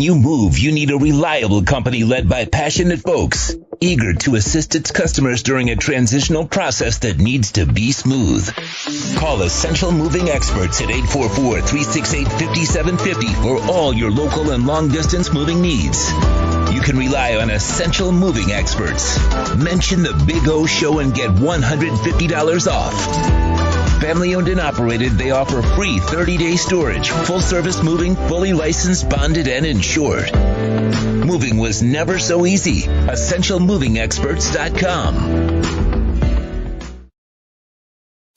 you move, you need a reliable company led by passionate folks, eager to assist its customers during a transitional process that needs to be smooth. Call Essential Moving Experts at 844-368-5750 for all your local and long-distance moving needs. You can rely on Essential Moving Experts. Mention the Big O Show and get $150 off. Family owned and operated, they offer free 30-day storage, full-service moving, fully licensed, bonded, and insured. Moving was never so easy. EssentialMovingExperts.com.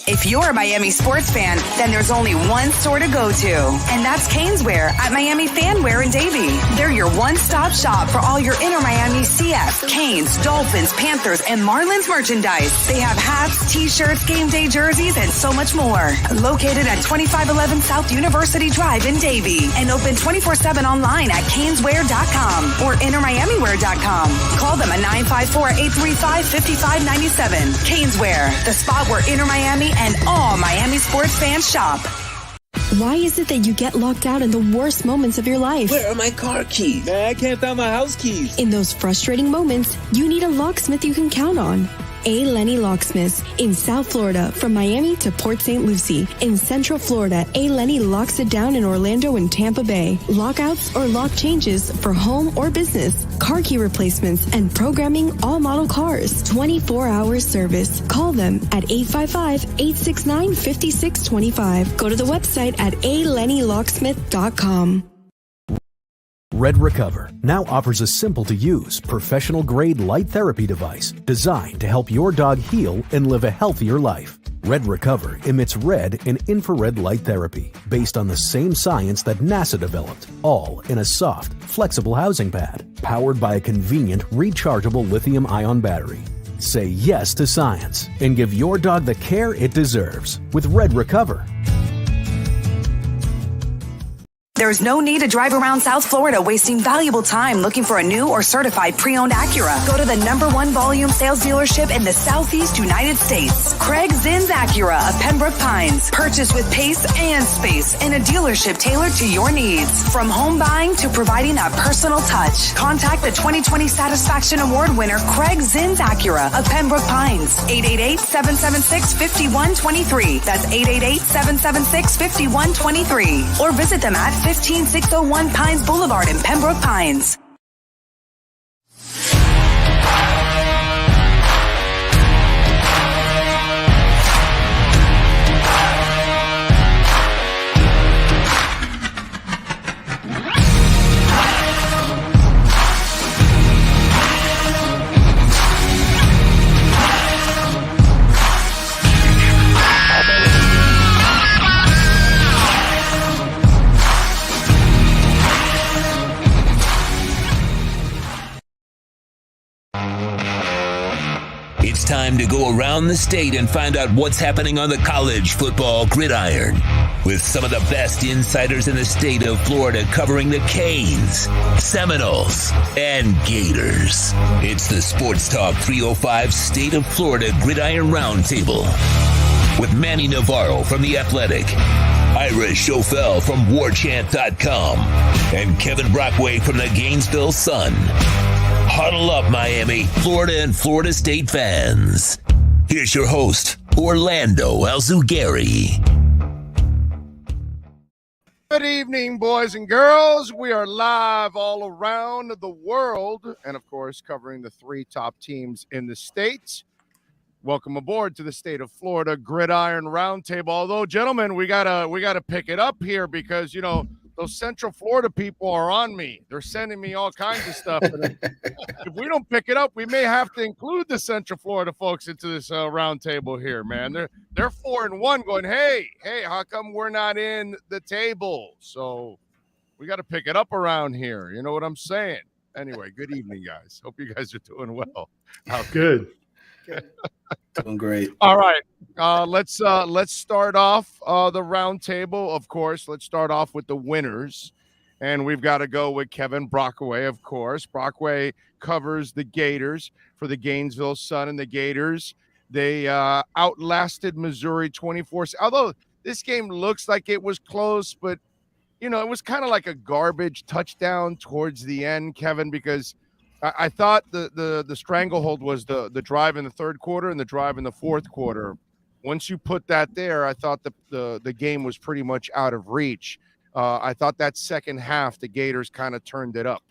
If you're a Miami sports fan, then there's only one store to go to, and that's Caneswear at Miami Fanwear in Davie. They're your one-stop shop for all your inner Miami CF, Canes, Dolphins, Panthers, and Marlins merchandise. They have hats, t-shirts, game day jerseys, and so much more. Located at 2511 South University Drive in Davie, and open 24/7 online at caneswear.com or innermiamiwear.com. Call them at 954-835-5597. Caneswear, the spot where inner Miami and all Miami sports fans shop. Why is it that you get locked out in the worst moments of your life? Where are my car keys? Man, I can't find my house keys. In those frustrating moments, you need a locksmith you can count on. A. Lenny Locksmiths in South Florida, from Miami to Port St. Lucie. In Central Florida, A. Lenny locks it down in Orlando and Tampa Bay. Lockouts or lock changes for home or business. Car key replacements and programming all model cars. 24-hour service. Call them at 855-869-5625. Go to the website at alennylocksmith.com. Red Recover now offers a simple-to-use, professional-grade light therapy device designed to help your dog heal and live a healthier life. Red Recover emits red and infrared light therapy based on the same science that NASA developed, all in a soft, flexible housing pad powered by a convenient, rechargeable lithium-ion battery. Say yes to science and give your dog the care it deserves with Red Recover. There's no need to drive around South Florida wasting valuable time looking for a new or certified pre-owned Acura. Go to the #1 volume sales dealership in the Southeast United States. Craig Zinn's Acura of Pembroke Pines. Purchase with pace and space in a dealership tailored to your needs. From home buying to providing a personal touch. Contact the 2020 Satisfaction Award winner Craig Zinn's Acura of Pembroke Pines. 888-776-5123. That's 888-776-5123. Or visit them at 15601 Pines Boulevard in Pembroke Pines. It's time to go around the state and find out what's happening on the college football gridiron, with some of the best insiders in the state of Florida covering the Canes, Seminoles, and Gators. It's the Sportstalk305 State of Florida Gridiron Roundtable with Manny Navarro from The Athletic, Ira Schofel from warchant.com, and Kevin Brockway from the Gainesville Sun. Huddle up, Miami, Florida, and Florida State fans. Here's your host, Orlando Alzugari. Good evening, boys and girls. We are live all around the world and, of course, covering the three top teams in the state. Welcome aboard to the State of Florida Gridiron Roundtable. Although, gentlemen, we gotta pick it up here because, you know, those Central Florida people are on me. They're sending me all kinds of stuff. And if we don't pick it up, we may have to include the Central Florida folks into this roundtable here, man. They're 4-1 going, hey, how come we're not in the table? So we got to pick it up around here. You know what I'm saying? Anyway, good evening, guys. Hope you guys are doing well. Good. Doing great. All right. Let's start off the round table. Of course, let's start off with the winners. And we've got to go with Kevin Brockway, of course. Brockway covers the Gators for the Gainesville Sun, and the Gators, they outlasted Missouri 24. Although this game looks like it was close, but it was kind of like a garbage touchdown towards the end, Kevin, because I thought the stranglehold was the drive in the third quarter and the drive in the fourth quarter. Once you put that there, I thought the game was pretty much out of reach. I thought that second half, the Gators kind of turned it up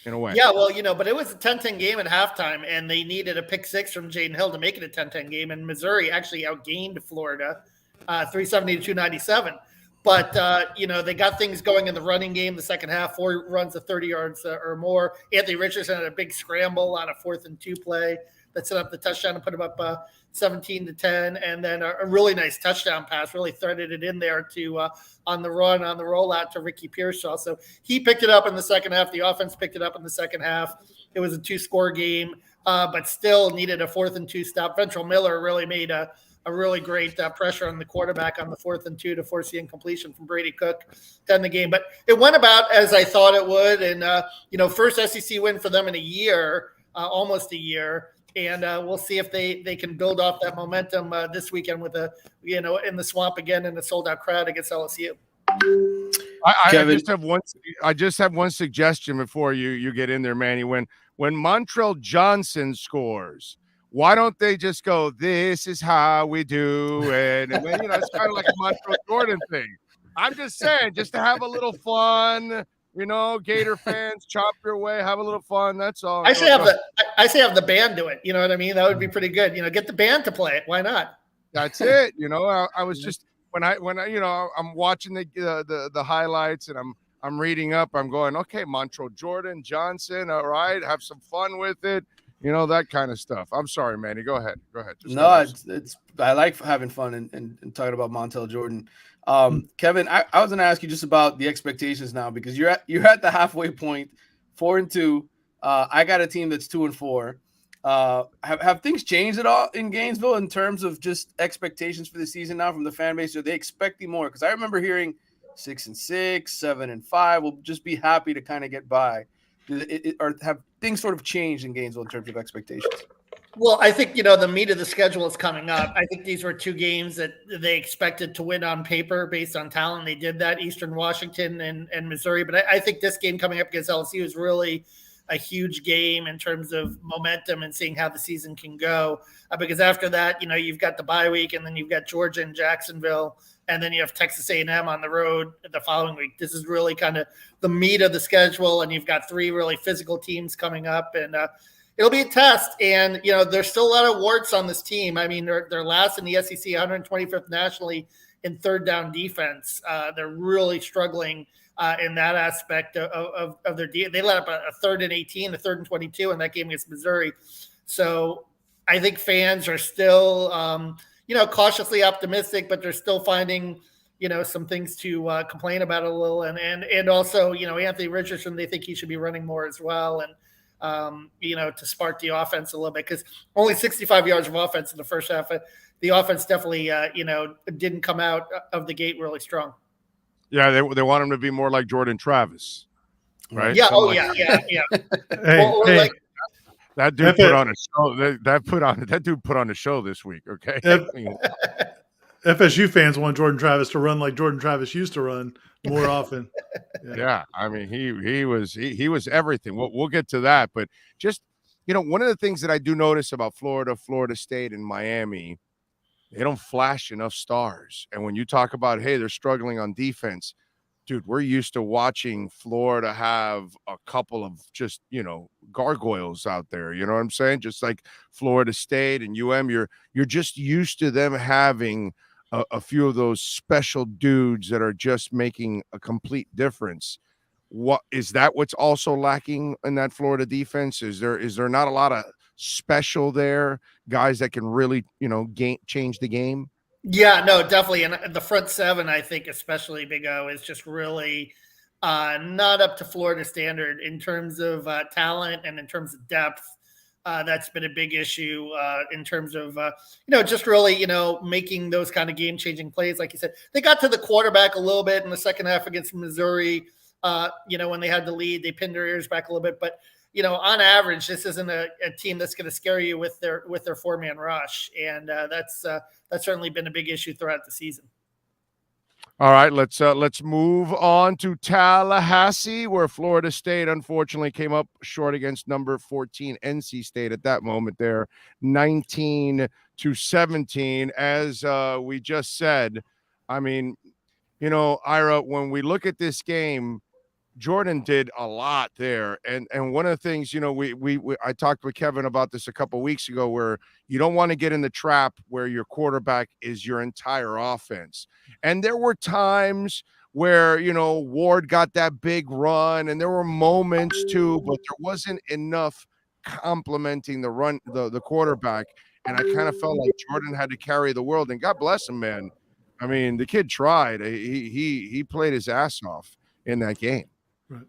in a way. Yeah, well, but it was a 10-10 game at halftime, and they needed a pick six from Jaden Hill to make it a 10-10 game, and Missouri actually outgained Florida 370-297. But, they got things going in the running game the second half, 4 runs of 30 yards or more. Anthony Richardson had a big scramble on a 4th and 2 play that set up the touchdown and put him up 17-10. And then a really nice touchdown pass, really threaded it in there to on the rollout to Ricky Pearsall. So he picked it up in the second half. The offense picked it up in the second half. It was a 2-score game, but still needed a 4th and 2 stop. Ventrell Miller really made a really great pressure on the quarterback on the 4th and 2 to force the incompletion from Brady Cook to end the game. But it went about as I thought it would. And, first SEC win for them in a year, almost a year. And we'll see if they can build off that momentum this weekend with in the swamp again in a sold-out crowd against LSU. I just have one suggestion before you get in there, Manny. When Montrell Johnson scores, why don't they just go, "This is how we do it"? And it's kind of like a Montrell Jordan thing. I'm just saying, just to have a little fun. Gator fans, chop your way, have a little fun. That's all. I say have the band do it. You know what I mean? That would be pretty good. Get the band to play it. Why not? That's it. I was just when I I'm watching the highlights and I'm reading up. I'm going, okay, Montrell Jordan, Johnson. All right, have some fun with it. That kind of stuff. I'm sorry, Manny. Go ahead. It's I like having fun and talking about Montrell Jordan. Kevin, I was going to ask you just about the expectations now, because you're at the halfway point, 4-2. I got a team that's 2-4. Have things changed at all in Gainesville in terms of just expectations for the season now from the fan base? Are they expecting more? Because I remember hearing 6-6, 7-5. We'll just be happy to kind of get by. Or have things sort of changed in Gainesville in terms of expectations? Well, I think, the meat of the schedule is coming up. I think these were 2 games that they expected to win on paper based on talent. They did that, Eastern Washington and Missouri. But I think this game coming up against LSU is really a huge game in terms of momentum and seeing how the season can go. Because after that, you've got the bye week, and then you've got Georgia and Jacksonville, and then you have Texas A&M on the road the following week. This is really kind of the meat of the schedule, and you've got 3 really physical teams coming up, and it'll be a test. And, there's still a lot of warts on this team. I mean, they're last in the SEC, 125th nationally in third down defense. They're really struggling in that aspect of their defense. They let up a 3rd and 18, a 3rd and 22 in that game against Missouri. So I think fans are still, cautiously optimistic, but they're still finding, some things to complain about a little. And also, Anthony Richardson, they think he should be running more as well. And, to spark the offense a little bit, because only 65 yards of offense in the first half. The offense definitely, didn't come out of the gate really strong. Yeah, they want him to be more like Jordan Travis, right? Yeah. Yeah. Hey, that dude put on a show. That dude put on a show this week. Okay. FSU fans want Jordan Travis to run like Jordan Travis used to run more often. Yeah, I mean he was everything. We'll get to that, but just one of the things that I do notice about Florida State, and Miami, they don't flash enough stars. And when you talk about, hey, they're struggling on defense, dude, we're used to watching Florida have a couple of just gargoyles out there. You know what I'm saying? Just like Florida State and you're just used to them having a few of those special dudes that are just making a complete difference. What is that? What's also lacking in that Florida defense? Is there not a lot of special there, guys that can really change the game? Yeah, no, definitely. And the front 7, I think, especially Big O, is just really not up to Florida standard in terms of talent and in terms of depth. That's been a big issue in terms of, just really, making those kind of game-changing plays. Like you said, they got to the quarterback a little bit in the second half against Missouri. When they had the lead, they pinned their ears back a little bit. But, on average, this isn't a team that's going to scare you with their 4-man rush. And that's certainly been a big issue throughout the season. All right, let's move on to Tallahassee, where Florida State unfortunately came up short against number 14 NC State at that moment there, 19-17. As we just said, I mean, Ira, when we look at this game, Jordan did a lot there, and one of the things, I talked with Kevin about this a couple of weeks ago, where you don't want to get in the trap where your quarterback is your entire offense. And there were times where Ward got that big run, and there were moments too, but there wasn't enough complementing the run, the quarterback. And I kind of felt like Jordan had to carry the world. And God bless him, man. I mean, the kid tried. He played his ass off in that game. Right.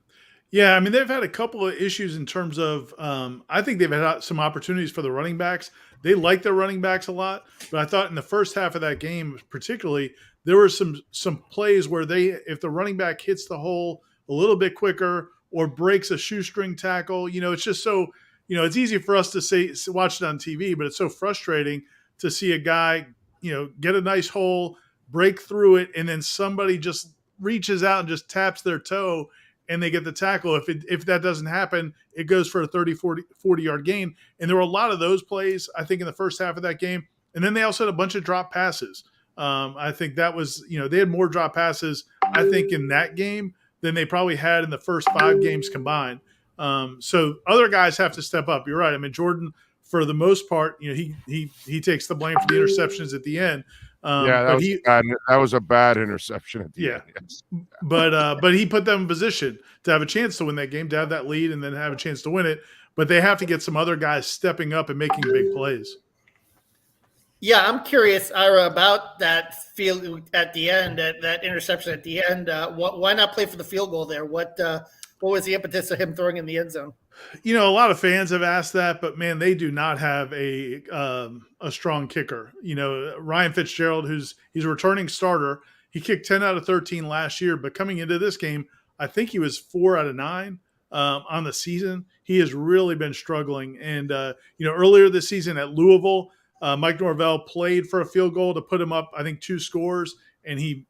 Yeah, I mean, they've had a couple of issues in terms of I think they've had some opportunities for the running backs. They like their running backs a lot, but I thought in the first half of that game particularly, there were some plays where if the running back hits the hole a little bit quicker or breaks a shoestring tackle, it's just so, it's easy for us to watch it on TV, but it's so frustrating to see a guy, get a nice hole, break through it, and then somebody just reaches out and just taps their toe and they get the tackle. If that doesn't happen, it goes for a 30, 40-yard gain. And there were a lot of those plays, I think, in the first half of that game. And then they also had a bunch of drop passes. I think that was, they had more drop passes, I think, in that game than they probably had in the first 5 games combined. So other guys have to step up. You're right. I mean, Jordan, for the most part, he takes the blame for the interceptions at the end. That was a bad interception at the end. Yes. But he put them in position to have a chance to win that game, to have that lead, and then have a chance to win it. But they have to get some other guys stepping up and making big plays. Yeah, I'm curious, Ira, about that field at the end, that interception at the end. Why not play for the field goal there? What was the impetus of him throwing in the end zone? A lot of fans have asked that, but man, they do not have a strong kicker. Ryan Fitzgerald, he's a returning starter. He kicked 10 out of 13 last year, but coming into this game, I think he was 4 out of 9 on the season. He has really been struggling. And earlier this season at Louisville, Mike Norvell played for a field goal to put him up, I think, 2 scores,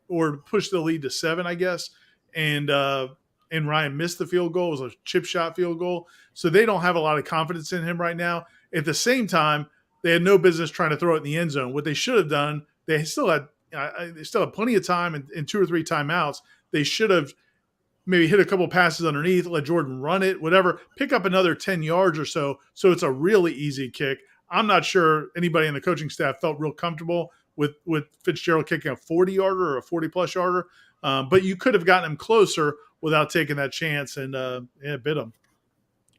or pushed the lead to 7, I guess. And Ryan missed the field goal. It was a chip shot field goal. So they don't have a lot of confidence in him right now. At the same time, they had no business trying to throw it in the end zone. What they should have done, they still had plenty of time and 2 or 3 timeouts. They should have maybe hit a couple passes underneath, let Jordan run it, whatever, pick up another 10 yards or so. So it's a really easy kick. I'm not sure anybody in the coaching staff felt real comfortable with Fitzgerald kicking a 40-yarder or a 40-plus yarder. But you could have gotten him closer without taking that chance and bit him.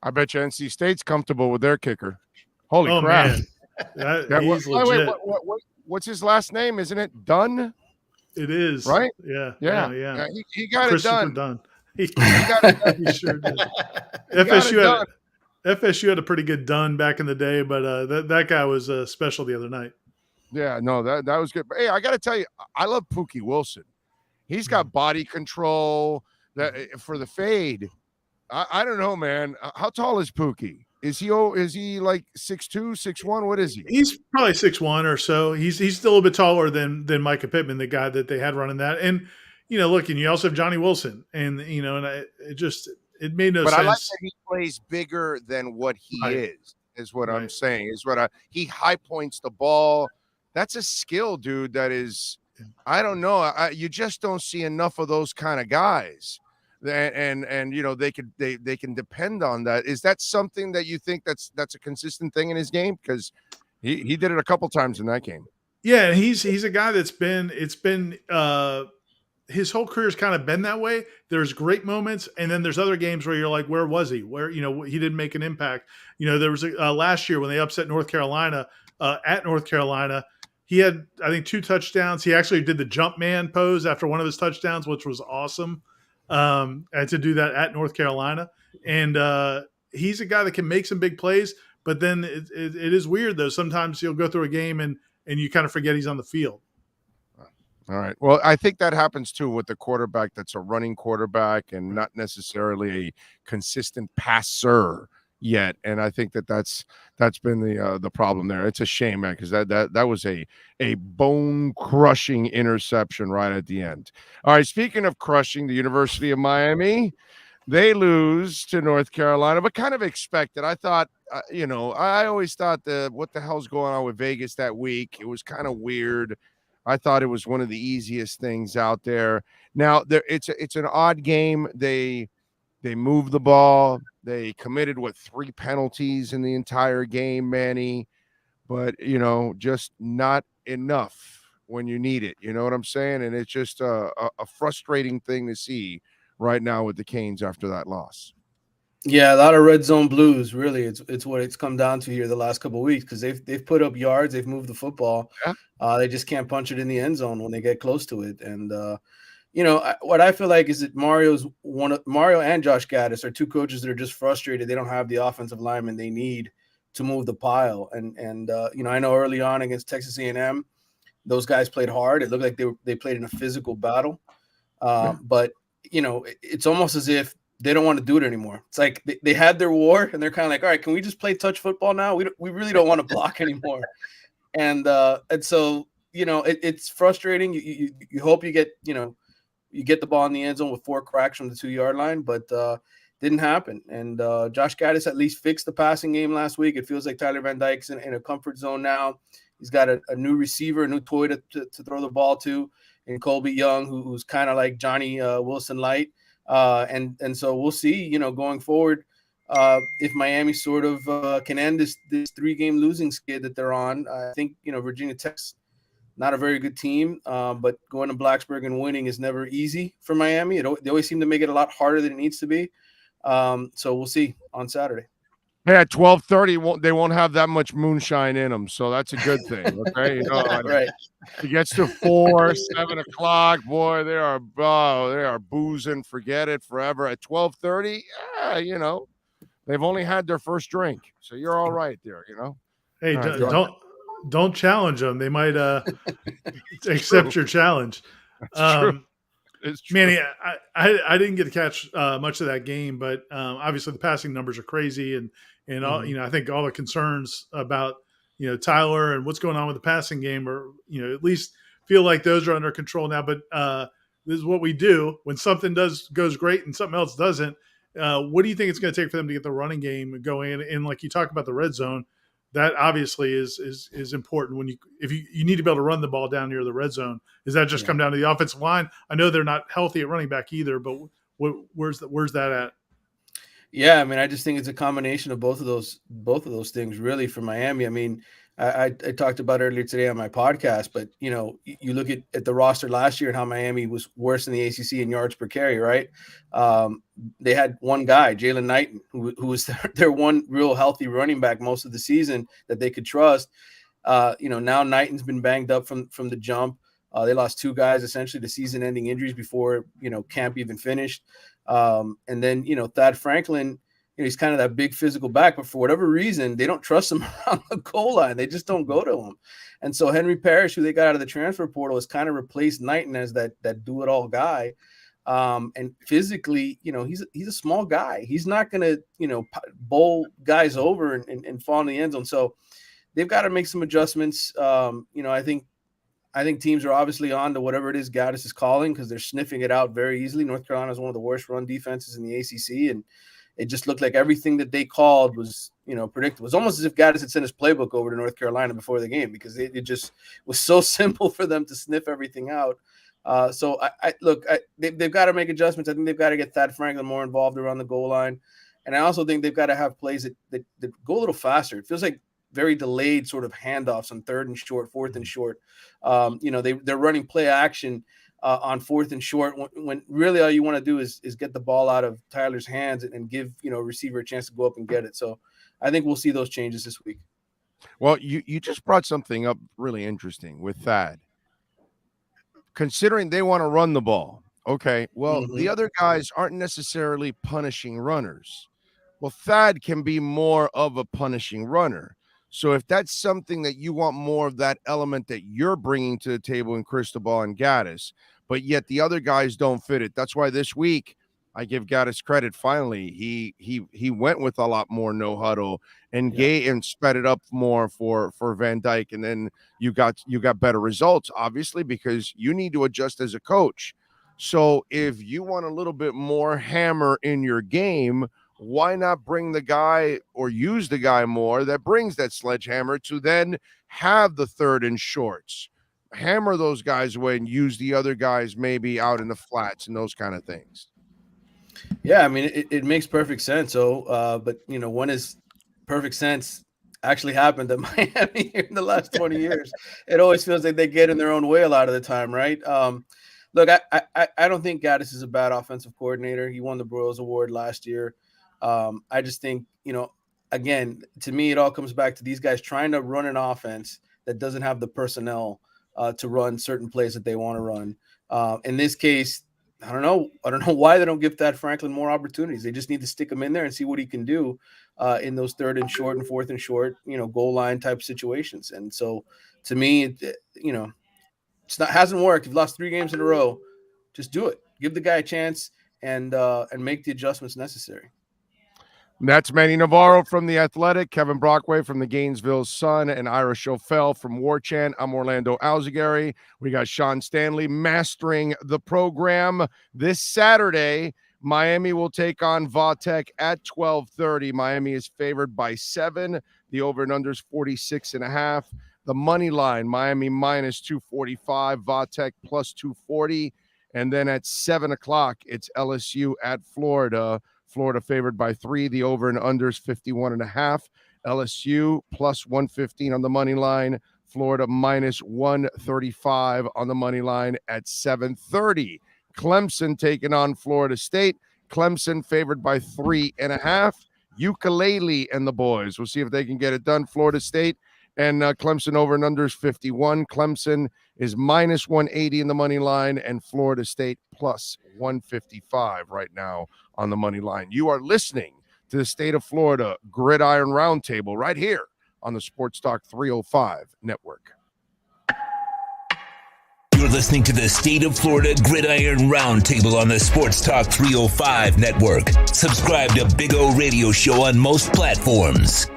I bet you NC State's comfortable with their kicker. Holy crap. Man. He's legit. What's his last name? Isn't it Dunn? It is. Right? Yeah. He got it done. He got it done. He sure did. FSU had a pretty good Dunn back in the day, but that guy was special the other night. Yeah, no, that was good. But, hey, I got to tell you, I love Pookie Wilson. He's got body control for the fade. I don't know, man. How tall is Pookie? Is he like 6'2", 6'1"? What is he? He's probably 6'1" or so. He's still a bit taller than Micah Pittman, the guy that they had running that. And look, and you also have Johnny Wilson, and it made no sense. But I like that he plays bigger than what he is what I'm saying. He high points the ball. That's a skill, dude. That is, I don't know. You just don't see enough of those kind of guys. And they can depend on that. Is that something that you think that's a consistent thing in his game? Because he did it a couple times in that game. Yeah, he's a guy that's been his whole career's kind of been that way. There's great moments, and then there's other games where you're like, where was he? Where he didn't make an impact. There was last year when they upset North Carolina at North Carolina. He had, I think, 2 touchdowns. He actually did the jump man pose after one of his touchdowns, which was awesome. And to do that at North Carolina. And he's a guy that can make some big plays, but then it is weird, though. Sometimes you'll go through a game and you kind of forget he's on the field. All right. Well, I think that happens, too, with the quarterback that's a running quarterback and not necessarily a consistent passer. yet, and I think that's been the problem there. It's a shame, man, because that was a bone crushing interception right at the end. All right, speaking of crushing, the University of Miami, they lose to North Carolina, but kind of expected. I thought, I always thought what the hell's going on with Vegas that week? It was kind of weird. I thought it was one of the easiest things out there. Now, it's an odd game. They moved the ball. They committed 3 penalties in the entire game, Manny, but just not enough when you need it. You know what I'm saying? And it's just a frustrating thing to see right now with the Canes after that loss. Yeah, a lot of red zone blues. Really, it's what it's come down to here the last couple of weeks, because they've put up yards, they've moved the football. Yeah. They just can't punch it in the end zone when they get close to it. And what I feel like is that Mario and Josh Gattis are two coaches that are just frustrated. They don't have the offensive linemen they need to move the pile. And I know early on against Texas A&M, those guys played hard. It looked like they played in a physical battle. But it's almost as if they don't want to do it anymore. It's like they had their war, and they're kind of like, all right, can we just play touch football now? We really don't want to block anymore. And so it's frustrating. You hope you get the ball in the end zone with 4 cracks from the 2-yard line, but didn't happen. And Josh Gattis at least fixed the passing game last week. It feels like Tyler Van Dyke's in a comfort zone now. He's got a new receiver, a new toy to throw the ball to, and Colby Young, who's kind of like Johnny Wilson light. And so we'll see, going forward, if Miami sort of can end this 3-game losing skid that they're on. I think, Virginia Tech's not a very good team, but going to Blacksburg and winning is never easy for Miami. They always seem to make it a lot harder than it needs to be. So we'll see on Saturday. Hey, at 12:30, they won't have that much moonshine in them, so that's a good thing. Okay, right. It gets to 4, 7 o'clock. Boy, they are boozing. Forget it forever. At 12:30, they've only had their first drink, so you're all right there. Hey, don't challenge them. They might accept your challenge. That's true. It's true. Manny, I didn't get to catch much of that game, but obviously the passing numbers are crazy, and all, I think all the concerns about Tyler and what's going on with the passing game are at least feel like those are under control now. But this is what we do when something goes great and something else doesn't. What do you think it's going to take for them to get the running game going? And like you talk about the red zone, that obviously is important if you need to be able to run the ball down near the red zone. Does that just come down to the offensive line? I know they're not healthy at running back either, but where's that at? Yeah, I mean, I just think it's a combination of both of those things really for Miami. I mean, I talked about earlier today on my podcast, but you look at the roster last year and how Miami was worse in the ACC in yards per carry, right? They had one guy, Jalen Knighton, who was their one real healthy running back most of the season that they could trust. Now Knighton's been banged up from the jump. They lost 2 guys essentially to season-ending injuries before camp even finished. And then Thad Franklin, he's kind of that big physical back, but for whatever reason, they don't trust him around the goal line. They just don't go to him. And so Henry Parrish, who they got out of the transfer portal, has kind of replaced Knighton as that do-it-all guy. And physically, he's a small guy. He's not going to, bowl guys over and fall in the end zone. So they've got to make some adjustments. I think teams are obviously on to whatever it is Gattis is calling, because they're sniffing it out very easily. North Carolina is one of the worst run defenses in the ACC, and it just looked like everything that they called was, predictable. It was almost as if Gattis had sent his playbook over to North Carolina before the game, because it just was so simple for them to sniff everything out. So they've got to make adjustments. I think they've got to get Thad Franklin more involved around the goal line, and I also think they've got to have plays that go a little faster. It feels like very delayed sort of handoffs on 3rd and short, 4th and short. They're running play action on 4th and short when really all you want to do is get the ball out of Tyler's hands and give a receiver a chance to go up and get it. So I think we'll see those changes this week. Well, you just brought something up really interesting with Thad. Considering they want to run the ball, okay, well, the other guys aren't necessarily punishing runners. Well, Thad can be more of a punishing runner. So if that's something that you want more of that element that you're bringing to the table in Cristobal and Gattis, but yet the other guys don't fit it. That's why this week I give Gattis credit. Finally, he went with a lot more no huddle and and sped it up more for Van Dyke, and then you got better results, obviously, because you need to adjust as a coach. So if you want a little bit more hammer in your game, why not bring the guy or use the guy more that brings that sledgehammer to then have the third and shorts, hammer those guys away and use the other guys maybe out in the flats and those kind of things. Yeah, I mean, it makes perfect sense. So, but when has perfect sense actually happened at Miami in the last 20 years? It always feels like they get in their own way a lot of the time, right? Look, I don't think Gattis is a bad offensive coordinator. He won the Broyles Award last year. I just think, again, to me, it all comes back to these guys trying to run an offense that doesn't have the personnel to run certain plays that they want to run. In this case, I don't know why they don't give Thad Franklin more opportunities. They just need to stick him in there and see what he can do in those third and short and fourth and short, goal line type situations. And so, to me, hasn't worked. You've lost 3 games in a row. Just do it. Give the guy a chance and make the adjustments necessary. That's Manny Navarro from The Athletic, Kevin Brockway from the Gainesville Sun, and Ira Schofel from War Chant. I'm Orlando Alzagari. We got Sean Stanley mastering the program. This Saturday, Miami will take on Vautech at 12:30. Miami is favored by 7. The over and under is 46.5. The money line, Miami minus 245, Vautech plus 240. And then at 7 o'clock, it's LSU at Florida. Florida favored by 3. The over and under is 51.5. LSU plus 115 on the money line. Florida minus 135 on the money line at 7:30. Clemson taking on Florida State. Clemson favored by 3.5. Ukulele and the boys. We'll see if they can get it done. Florida State and Clemson over and under is 51. Clemson is minus 180 in the money line, and Florida State plus 155 right now on the money line. You are listening to the State of Florida Gridiron Roundtable right here on the Sportstalk305 Network. You're listening to the State of Florida Gridiron Roundtable on the Sportstalk305 Network. Subscribe to Big O Radio Show on most platforms.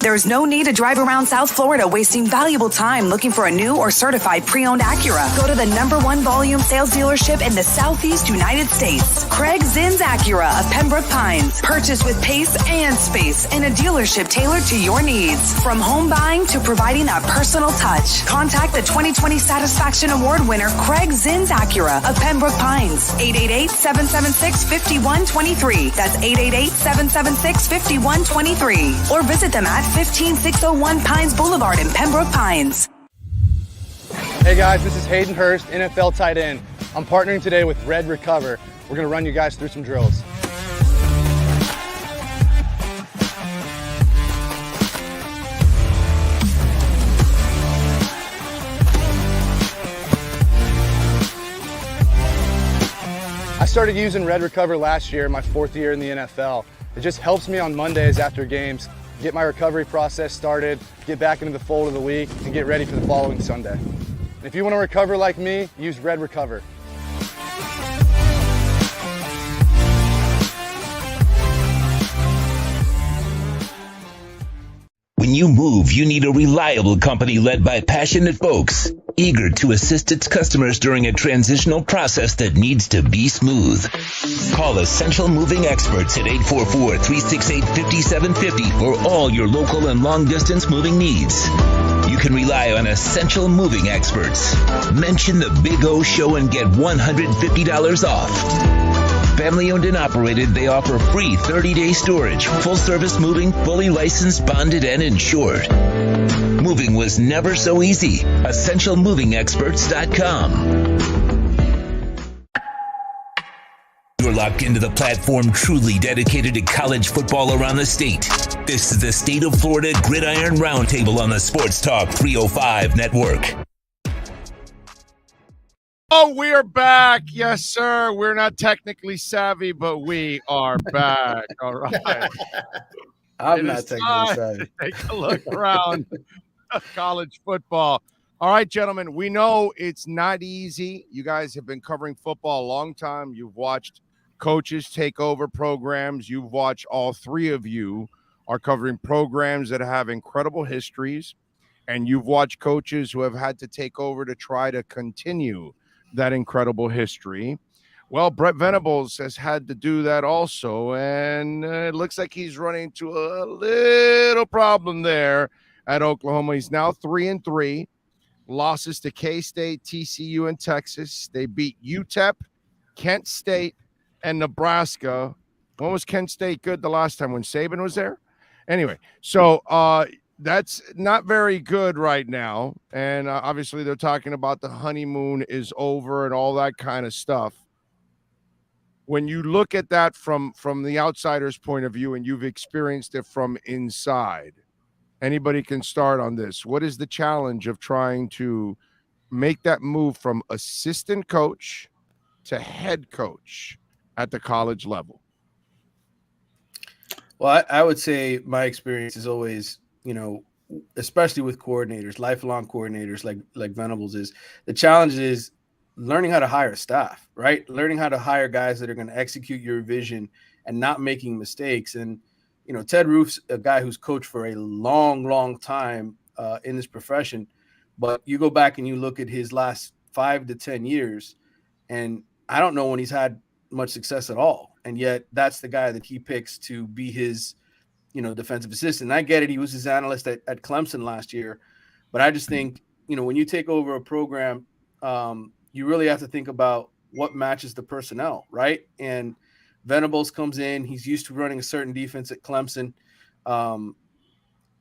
There's no need to drive around South Florida wasting valuable time looking for a new or certified pre-owned Acura. Go to the #1 volume sales dealership in the Southeast United States. Craig Zinn's Acura of Pembroke Pines. Purchase with pace and space in a dealership tailored to your needs. From home buying to providing that personal touch. Contact the 2020 Satisfaction Award winner Craig Zinn's Acura of Pembroke Pines. 888-776-5123. That's 888-776-5123. Or visit them at 15601 Pines Boulevard in Pembroke Pines. Hey guys, this is Hayden Hurst, NFL tight end. I'm partnering today with Red Recover. We're going to run you guys through some drills. I started using Red Recover last year, my 4th year in the NFL. It just helps me on Mondays after games get my recovery process started, get back into the fold of the week, and get ready for the following Sunday. And if you want to recover like me, use Red Recover. When you move, you need a reliable company led by passionate folks, eager to assist its customers during a transitional process that needs to be smooth. Call Essential Moving Experts at 844-368-5750 for all your local and long-distance moving needs. You can rely on Essential Moving Experts. Mention the Big O Show and get $150 off. Family owned and operated, they offer free 30-day storage, full-service moving, fully licensed, bonded, and insured. Moving was never so easy. EssentialMovingExperts.com. You're locked into the platform truly dedicated to college football around the state. This is the State of Florida Gridiron Roundtable on the Sports Talk 305 Network. Oh, we are back. Yes, sir. We're not technically savvy, but we are back. All right. I'm not technically savvy. Take a look around college football. All right, gentlemen, we know it's not easy. You guys have been covering football a long time. You've watched coaches take over programs. You've watched, all three of you are covering programs that have incredible histories, and you've watched coaches who have had to take over to try to continue that incredible history. Well, Brett Venables has had to do that also, and it looks like he's running into a little problem there at Oklahoma. He's now 3-3, losses to K-State, TCU, and Texas. They beat UTEP, Kent State, and Nebraska. When was Kent State good the last time? When Saban was there? Anyway, so that's not very good right now. And obviously they're talking about the honeymoon is over and all that kind of stuff. When you look at that from the outsider's point of view, and you've experienced it from inside, anybody can start on this. What is the challenge of trying to make that move from assistant coach to head coach at the college level? Well, I would say my experience is always, especially with coordinators, lifelong coordinators like Venables is, the challenge is learning how to hire staff, right? Learning how to hire guys that are going to execute your vision and not making mistakes. And, Ted Roof's a guy who's coached for a long, long time in this profession. But you go back and you look at his last 5 to 10 years, and I don't know when he's had much success at all. And yet that's the guy that he picks to be his, defensive assistant. And I get it. He was his analyst at Clemson last year. But I just think, when you take over a program, you really have to think about what matches the personnel, right? And Venables comes in. He's used to running a certain defense at Clemson. I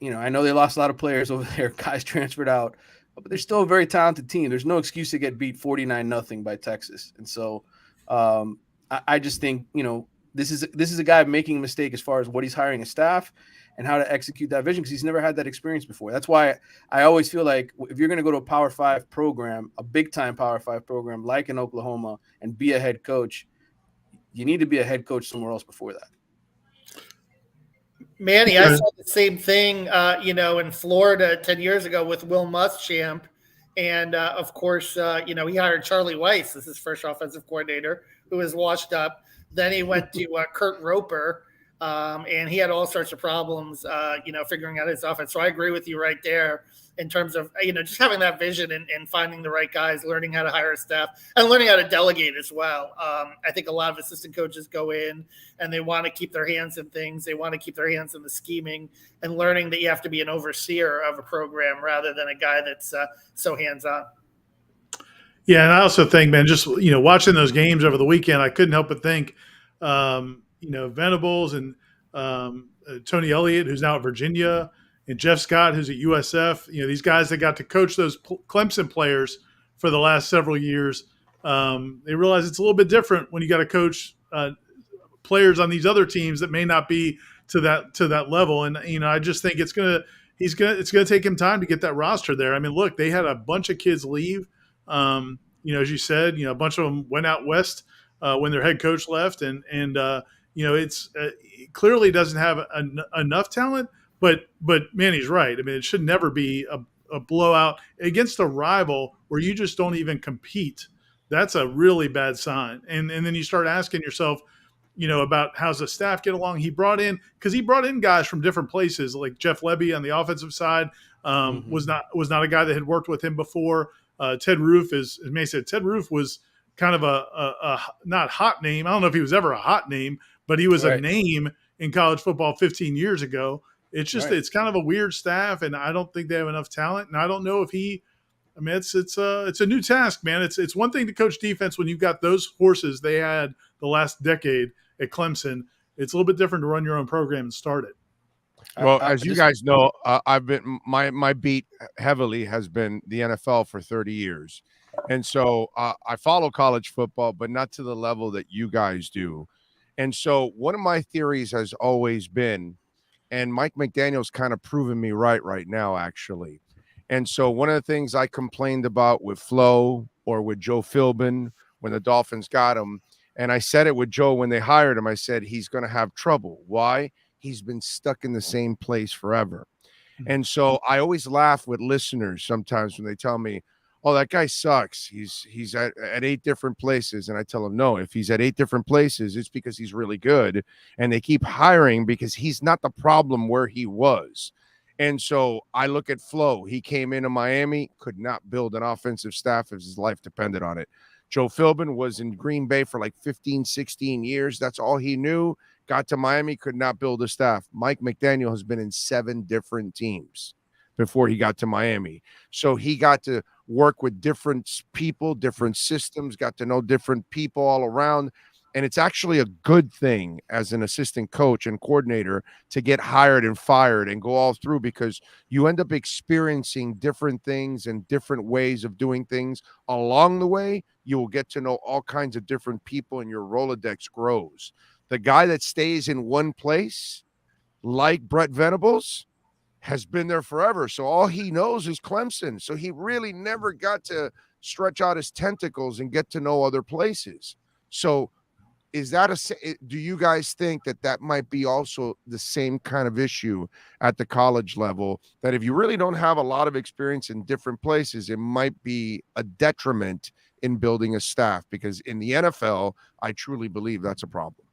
know they lost a lot of players over there. Guys transferred out. But they're still a very talented team. There's no excuse to get beat 49-0 by Texas. And so I just think, this is a guy making a mistake as far as what he's hiring a staff and how to execute that vision, because he's never had that experience before. That's why I always feel like if you're going to go to a Power 5 program, a big-time Power 5 program like in Oklahoma, and be a head coach, you need to be a head coach somewhere else before that. Manny, I saw the same thing, in Florida 10 years ago with Will Muschamp. And, of course, he hired Charlie Weiss as his first offensive coordinator, who was washed up. Then he went to Kurt Roper, and he had all sorts of problems, figuring out his offense. So I agree with you right there in terms of, just having that vision and finding the right guys, learning how to hire a staff, and learning how to delegate as well. I think a lot of assistant coaches go in and they want to keep their hands in things. They want to keep their hands in the scheming, and learning that you have to be an overseer of a program rather than a guy that's so hands-on. Yeah, and I also think, man, just watching those games over the weekend, I couldn't help but think, Venables and Tony Elliott, who's now at Virginia, and Jeff Scott, who's at USF. These guys that got to coach those Clemson players for the last several years. They realize it's a little bit different when you got to coach players on these other teams that may not be to that level. And I just think it's gonna take him time to get that roster there. I mean, look, they had a bunch of kids leave. As you said, a bunch of them went out west when their head coach left, and it's it clearly doesn't have enough talent. But Manny's right. I mean, it should never be a blowout against a rival where you just don't even compete. That's a really bad sign. And then you start asking yourself, about how's the staff get along. He brought in guys from different places, like Jeff Lebby on the offensive side was not a guy that had worked with him before. Ted Roof, as May said, Ted Roof was kind of a not hot name. I don't know if he was ever a hot name, but he was a name in college football 15 years ago. It's just it's kind of a weird staff, and I don't think they have enough talent. And I don't know if it's a new task, man. It's one thing to coach defense when you've got those horses they had the last decade at Clemson. It's a little bit different to run your own program and start it. Well, as you guys know, I've been my beat heavily has been the NFL for 30 years. And so I follow college football, but not to the level that you guys do. And so one of my theories has always been, and Mike McDaniel's kind of proven me right now, actually. And so one of the things I complained about with Flo or with Joe Philbin when the Dolphins got him, and I said it with Joe when they hired him, I said, he's going to have trouble. Why? He's been stuck in the same place forever. And so I always laugh with listeners sometimes when they tell me, oh, that guy sucks. He's at 8 different places. And I tell him, no, if he's at 8 different places, it's because he's really good. And they keep hiring because he's not the problem where he was. And so I look at Flo. He came into Miami, could not build an offensive staff if his life depended on it. Joe Philbin was in Green Bay for like 15, 16 years. That's all he knew. Got to Miami, could not build a staff. Mike McDaniel has been in 7 different teams before he got to Miami. So he got to work with different people, different systems, got to know different people all around. And it's actually a good thing as an assistant coach and coordinator to get hired and fired and go all through, because you end up experiencing different things and different ways of doing things along the way. You will get to know all kinds of different people and your Rolodex grows. The guy that stays in one place, like Brett Venables, has been there forever. So all he knows is Clemson. So he really never got to stretch out his tentacles and get to know other places. So is that do you guys think that might be also the same kind of issue at the college level, that if you really don't have a lot of experience in different places, it might be a detriment in building a staff? Because in the NFL, I truly believe that's a problem.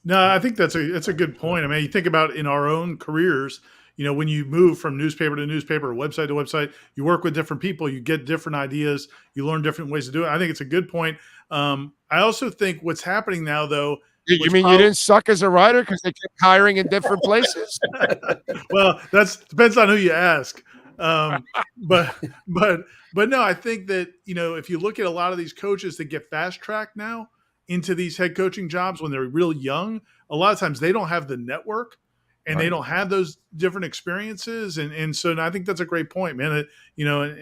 No, I think that's a good point. I mean, you think about in our own careers, you know, when you move from newspaper to newspaper, website to website, you work with different people, you get different ideas, you learn different ways to do it. I think it's a good point. I also think what's happening now, though. You mean you didn't suck as a writer because they kept hiring in different places? Well, depends on who you ask. But no, I think that, you know, if you look at a lot of these coaches that get fast tracked now into these head coaching jobs when they're real young, a lot of times they don't have the network and they don't have those different experiences. And so I think that's a great point, man. You know,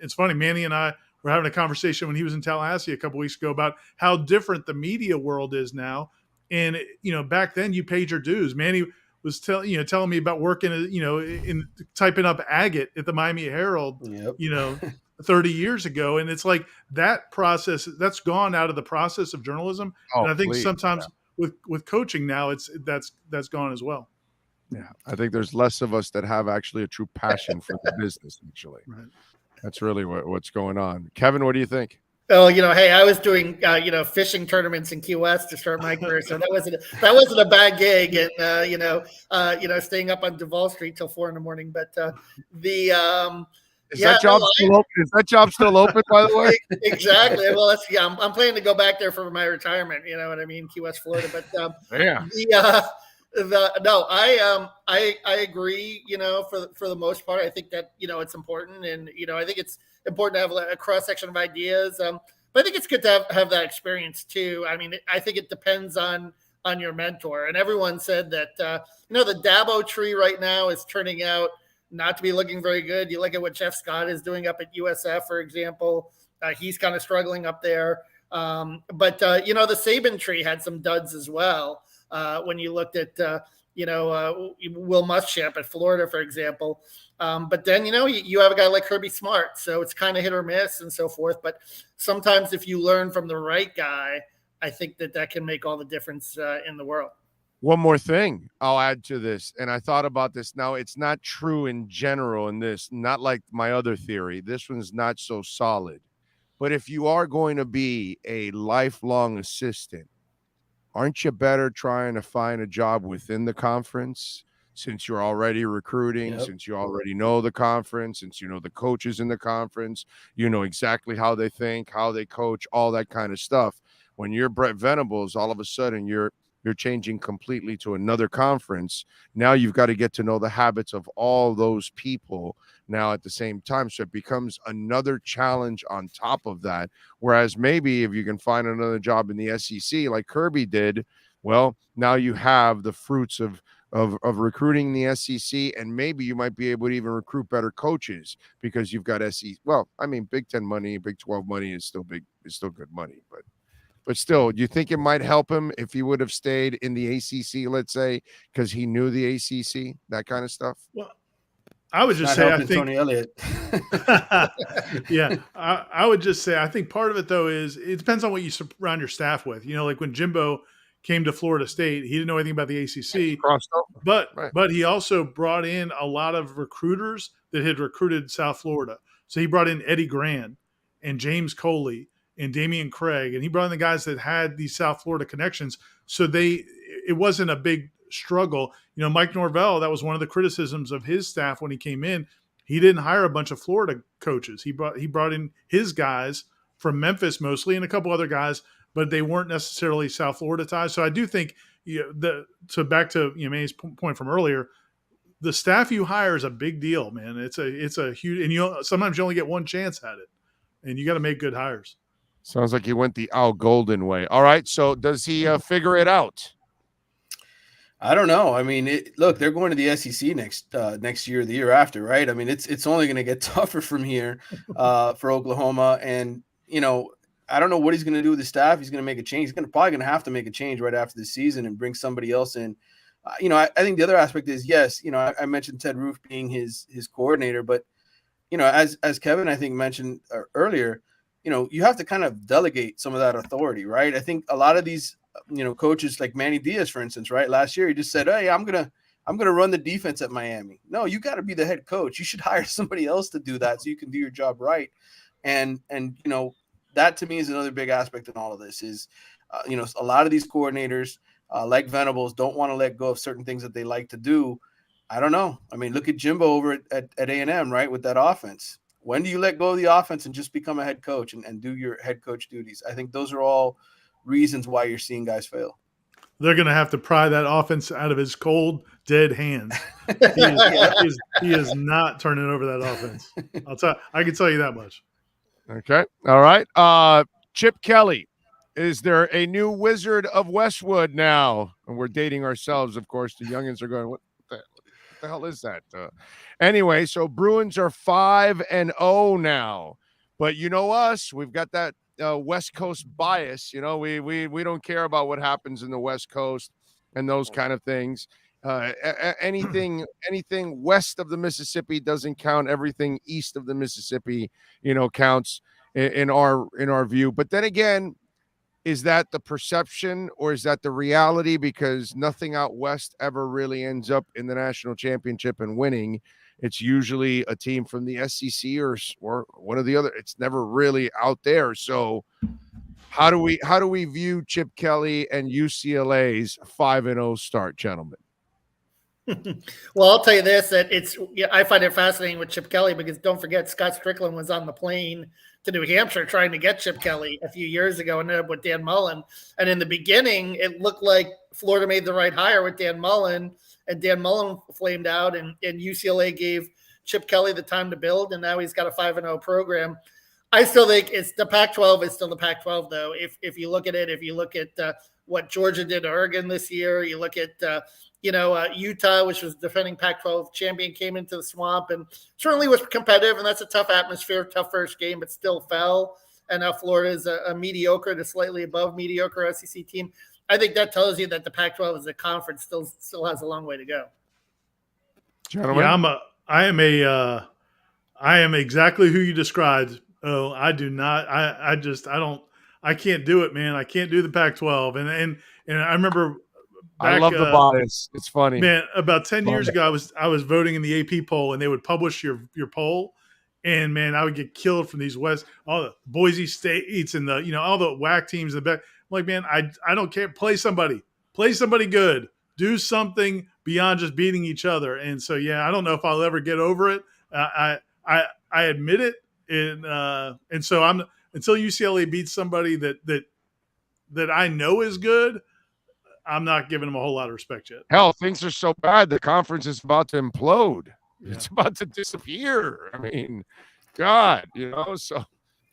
it's funny, Manny and I were having a conversation when he was in Tallahassee a couple weeks ago about how different the media world is now. And, you know, back then you paid your dues. Manny was telling me about working, in typing up agate at the Miami Herald, 30 years ago. And it's like that process that's gone out of the process of journalism. And I think sometimes with coaching now, that's gone as well. Yeah. I think there's less of us that have actually a true passion for the business, actually. Right. That's really what's going on. Kevin, what do you think? Oh, hey, I was doing, fishing tournaments in Key West to start my career, so that wasn't a bad gig, and staying up on Duval Street till 4 a.m. But Is that job still open, by the way? Exactly. Well, I'm planning to go back there for my retirement. You know what I mean, Key West, Florida. But I agree. For the most part, I think that it's important, and I think it's important to have a cross section of ideas. But I think it's good to have that experience too. I mean, I think it depends on your mentor. And everyone said that the Dabo tree right now is turning out not to be looking very good. You look at what Jeff Scott is doing up at USF, for example. He's kind of struggling up there. But the Saban tree had some duds as well. When you looked at, Will Muschamp at Florida, for example. But then, you have a guy like Kirby Smart. So it's kind of hit or miss and so forth. But sometimes if you learn from the right guy, I think that can make all the difference in the world. One more thing I'll add to this, and I thought about this. Now, it's not true in general in this, not like my other theory. This one's not so solid. But if you are going to be a lifelong assistant, aren't you better trying to find a job within the conference, since you're already recruiting, since you already know the conference, since you know the coaches in the conference, you know exactly how they think, how they coach, all that kind of stuff. When you're Brett Venables, all of a sudden you're changing completely to another conference. Now you've got to get to know the habits of all those people now at the same time. So it becomes another challenge on top of that. Whereas maybe if you can find another job in the SEC like Kirby did, well, now you have the fruits of recruiting the SEC, and maybe you might be able to even recruit better coaches because you've got SEC. Well, I mean, Big 10 money, Big 12 money is still good money, but still, do you think it might help him if he would have stayed in the ACC, let's say, because he knew the ACC, that kind of stuff? Well, I would just say, I think Tony Elliott. Yeah, I would just say, I think part of it though is it depends on what you surround your staff with. Like when Jimbo came to Florida State. He didn't know anything about the ACC, but he also brought in a lot of recruiters that had recruited South Florida. So he brought in Eddie Grand and James Coley and Damian Craig, and he brought in the guys that had these South Florida connections. So it wasn't a big struggle. Mike Norvell, that was one of the criticisms of his staff when he came in. He didn't hire a bunch of Florida coaches. He brought in his guys from Memphis mostly and a couple other guys, but they weren't necessarily South Florida ties. So I do think back to Manny's point from earlier, the staff you hire is a big deal, man. It's a huge, and sometimes you only get one chance at it, and you got to make good hires. Sounds like he went the Al Golden way. All right, so does he figure it out? I don't know. I mean, look, they're going to the SEC next year, the year after, right? I mean, it's only going to get tougher from here for Oklahoma, and I don't know what he's going to do with the staff. He's going to make a change. He's probably going to have to make a change right after the season and bring somebody else in. I think the other aspect is, yes, I mentioned Ted Roof being his coordinator, but as Kevin I think mentioned earlier, you have to kind of delegate some of that authority, right? I think a lot of these coaches like Manny Diaz, for instance, right? Last year he just said, "Hey, I'm gonna run the defense at Miami." No, you got to be the head coach. You should hire somebody else to do that so you can do your job right. And that to me is another big aspect in all of this is, a lot of these coordinators like Venables don't want to let go of certain things that they like to do. I don't know. I mean, look at Jimbo over at A&M, right, with that offense. When do you let go of the offense and just become a head coach and do your head coach duties? I think those are all reasons why you're seeing guys fail. They're going to have to pry that offense out of his cold, dead hands. He is not turning over that offense. I can tell you that much. Okay. All right. Chip Kelly, is there a new Wizard of Westwood now? And we're dating ourselves, of course. The youngins are going, what the hell is that? Anyway, so Bruins are 5-0 now. But you know us, we've got that West Coast bias. We don't care about what happens in the West Coast and those kind of things. Anything west of the Mississippi doesn't count. Everything east of the Mississippi, counts in our view. But then again, is that the perception or is that the reality? Because nothing out west ever really ends up in the national championship and winning. It's usually a team from the SEC or one of the other. It's never really out there. So how do we view Chip Kelly and UCLA's 5-0 start, gentlemen? Well, I'll tell you this, that I find it fascinating with Chip Kelly because don't forget Scott Strickland was on the plane to New Hampshire trying to get Chip Kelly a few years ago and ended up with Dan Mullen. And in the beginning, it looked like Florida made the right hire with Dan Mullen, and Dan Mullen flamed out, and UCLA gave Chip Kelly the time to build, and now he's got a 5-0 program. I still think it's the Pac-12 is still the Pac-12, though. If you look at it, if you look at what Georgia did to Oregon this year, you look at Utah, which was defending Pac-12 champion, came into the swamp and certainly was competitive, and that's a tough atmosphere, tough first game, but still fell. And now Florida is a mediocre to slightly above mediocre SEC team. I think that tells you that the Pac-12 as a conference still has a long way to go. Gentlemen? Yeah, I am exactly who you described. Oh, I do not. I can't do it, man. I can't do the Pac-12. And I remember I love the bias. It's funny, man. About 10 years ago, I was voting in the AP poll, and they would publish your poll, and man, I would get killed from these all the Boise States and all the WAC teams in the back. I'm like, man, I don't care. Play somebody good. Do something beyond just beating each other. And so, yeah, I don't know if I'll ever get over it. I admit it, and so until UCLA beats somebody that I know is good, I'm not giving them a whole lot of respect yet. Hell, things are so bad. The conference is about to implode. Yeah. It's about to disappear. I mean, God, so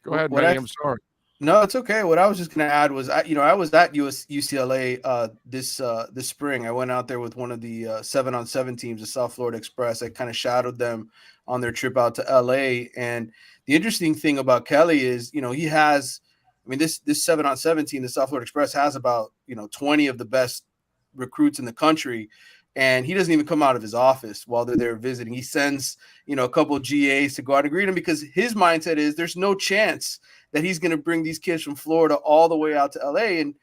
go ahead, Manny. I'm sorry. No, it's okay. What I was just going to add was, I was at UCLA this spring. I went out there with one of the 7-on-7 teams, the South Florida Express. I kind of shadowed them on their trip out to LA. And the interesting thing about Kelly is, he has, this 7-on-7 team, the South Florida Express, has about 20 of the best recruits in the country, and he doesn't even come out of his office while they're there visiting. He sends a couple of GAs to go out and greet him because his mindset is there's no chance that he's going to bring these kids from Florida all the way out to LA. And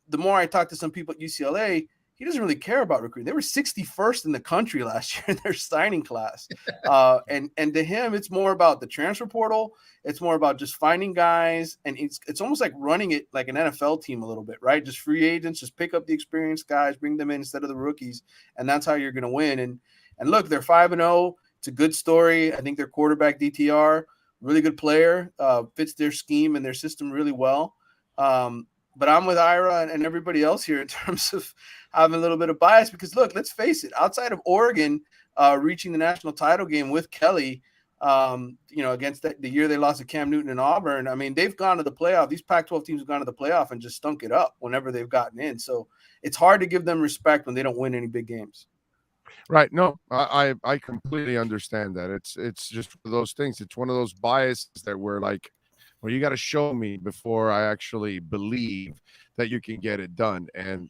the more I talk to some people at UCLA, he doesn't really care about recruiting. They were 61st in the country last year in their signing class. And to him, it's more about the transfer portal. It's more about just finding guys. And it's almost like running it like an NFL team a little bit, right? Just free agents, just pick up the experienced guys, bring them in instead of the rookies. And that's how you're going to win. And look, they're 5-0. It's a good story. I think their quarterback, DTR, really good player, fits their scheme and their system really well. But I'm with Ira and everybody else here in terms of having a little bit of bias because, look, let's face it, outside of Oregon reaching the national title game with Kelly, against the year they lost to Cam Newton and Auburn, I mean, they've gone to the playoff. These Pac-12 teams have gone to the playoff and just stunk it up whenever they've gotten in. So it's hard to give them respect when they don't win any big games. Right. No, I completely understand that. It's just one of those things. It's one of those biases that we're like, well, you got to show me before I actually believe that you can get it done. And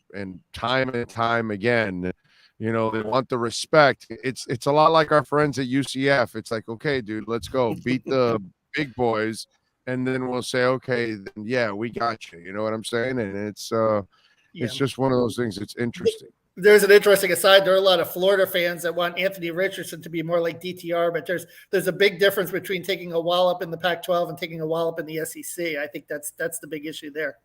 time and time again, they want the respect. It's a lot like our friends at UCF. It's like, okay, dude, let's go beat the big boys. And then we'll say, okay, then, yeah, we got you. You know what I'm saying? And it's just one of those things. It's interesting. There's an interesting aside. There are a lot of Florida fans that want Anthony Richardson to be more like DTR, but there's a big difference between taking a wallop in the Pac-12 and taking a wallop in the SEC. I think that's the big issue there.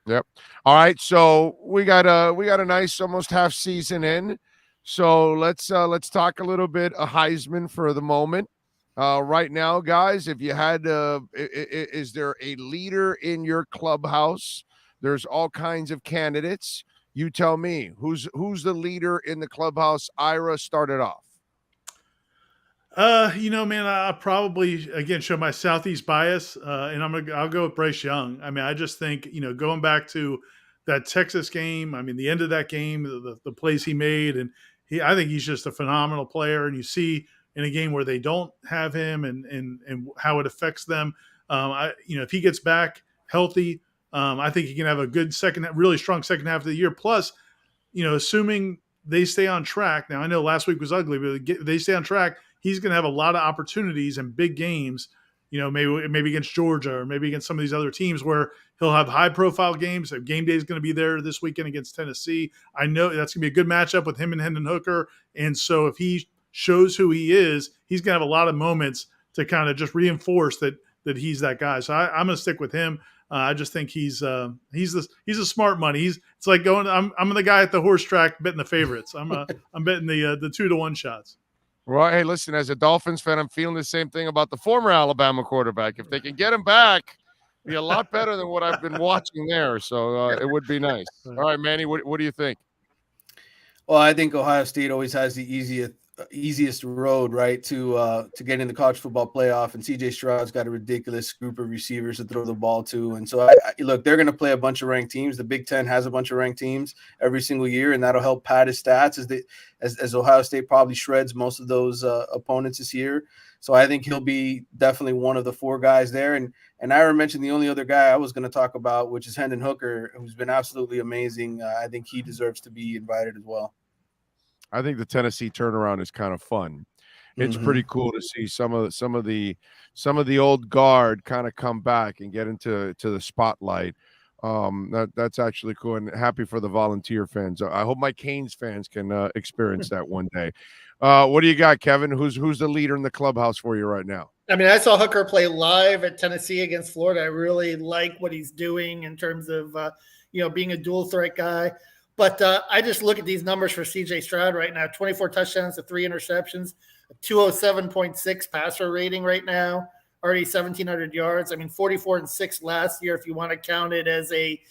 Yep. All right. So we got a nice almost half season in. So let's talk a little bit of Heisman for the moment. Right now, guys, if you had, is there a leader in your clubhouse? There's all kinds of candidates. You tell me who's the leader in the clubhouse. Ira started off. Man, I probably again show my Southeast bias, and I'll go with Bryce Young. I mean, I just think going back to that Texas game. I mean, the end of that game, the plays he made, and I think he's just a phenomenal player. And you see in a game where they don't have him, and how it affects them. If he gets back healthy. I think he can have a good really strong second half of the year. Plus, assuming they stay on track. Now, I know last week was ugly, but if they stay on track, he's going to have a lot of opportunities in big games, maybe against Georgia or maybe against some of these other teams where he'll have high-profile games. Game day is going to be there this weekend against Tennessee. I know that's going to be a good matchup with him and Hendon Hooker. And so if he shows who he is, he's going to have a lot of moments to kind of just reinforce that he's that guy. So I'm going to stick with him. I just think he's a smart money. It's like going. I'm the guy at the horse track betting the favorites. I'm betting the 2-1 shots. Well, hey, listen. As a Dolphins fan, I'm feeling the same thing about the former Alabama quarterback. If they can get him back, it'd be a lot better than what I've been watching there. So it would be nice. All right, Manny, what do you think? Well, I think Ohio State always has the easiest road, right, to get in the college football playoff, and CJ Stroud's got a ridiculous group of receivers to throw the ball to, and so look, they're going to play a bunch of ranked teams. The Big Ten has a bunch of ranked teams every single year, and that'll help pad his stats as Ohio State probably shreds most of those opponents this year. So I think he'll be definitely one of the 4 guys there. And Ira mentioned the only other guy I was going to talk about, which is Hendon Hooker, who's been absolutely amazing. I think he deserves to be invited as well. I think the Tennessee turnaround is kind of fun. It's pretty cool to see some of the old guard kind of come back and get into the spotlight. That's actually cool, and happy for the Volunteer fans. I hope my Canes fans can experience that one day. What do you got, Kevin? Who's the leader in the clubhouse for you right now? I mean, I saw Hooker play live at Tennessee against Florida. I really like what he's doing in terms of being a dual threat guy. But I just look at these numbers for CJ Stroud right now: 24 touchdowns to 3 interceptions, a 207.6 passer rating right now, already 1,700 yards. I mean, 44-6 last year, if you want to count it as a,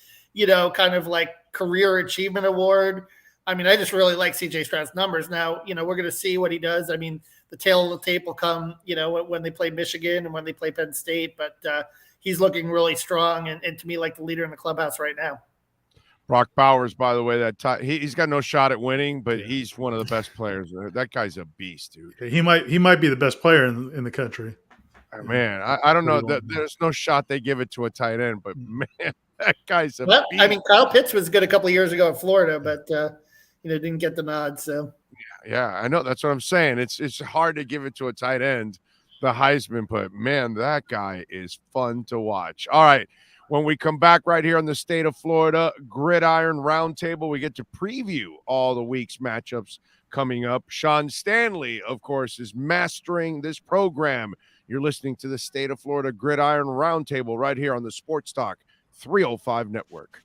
kind of like career achievement award. I mean, I just really like CJ Stroud's numbers. Now, we're going to see what he does. I mean, the tail of the tape will come, when they play Michigan and when they play Penn State. But he's looking really strong and to me like the leader in the clubhouse right now. Brock Bowers, by the way, he's got no shot at winning, but he's one of the best players. That guy's a beast, dude. He might be the best player in the country. Man, I don't know. There's no shot they give it to a tight end, but man, that guy's a beast. I mean, Kyle Pitts was good a couple of years ago in Florida, but didn't get the nod. So yeah, I know. That's what I'm saying. It's hard to give it to a tight end, the Heisman, but man, that guy is fun to watch. All right. When we come back right here on the State of Florida Gridiron Roundtable, we get to preview all the week's matchups coming up. Sean Stanley, of course, is mastering this program. You're listening to the State of Florida Gridiron Roundtable right here on the Sportstalk305 Network.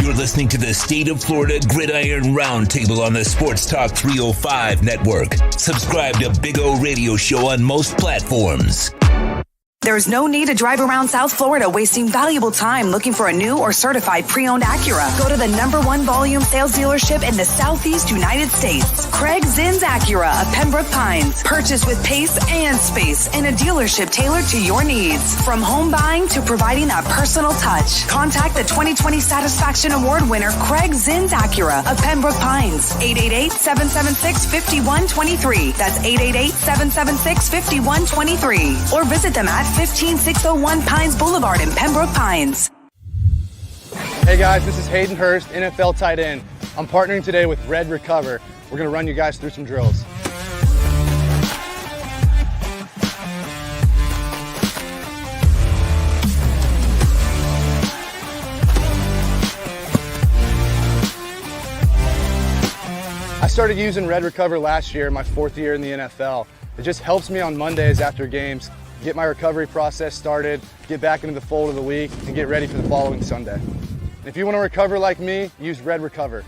You're listening to the State of Florida Gridiron Roundtable on the Sports Talk 305 Network. Subscribe to Big O Radio Show on most platforms. There's no need to drive around South Florida wasting valuable time looking for a new or certified pre-owned Acura. Go to the #1 volume sales dealership in the Southeast United States. Craig Zinn's Acura of Pembroke Pines. Purchase with pace and space in a dealership tailored to your needs. From home buying to providing that personal touch. Contact the 2020 Satisfaction Award winner Craig Zinn's Acura of Pembroke Pines. 888-776-5123. That's 888-776-5123. Or visit them at 15601 Pines Boulevard in Pembroke Pines. Hey guys, this is Hayden Hurst, NFL tight end. I'm partnering today with Red Recover. We're going to run you guys through some drills. I started using Red Recover last year, my 4th year in the NFL. It just helps me on Mondays after games get my recovery process started, get back into the fold of the week, and get ready for the following Sunday. And if you want to recover like me, use Red Recover.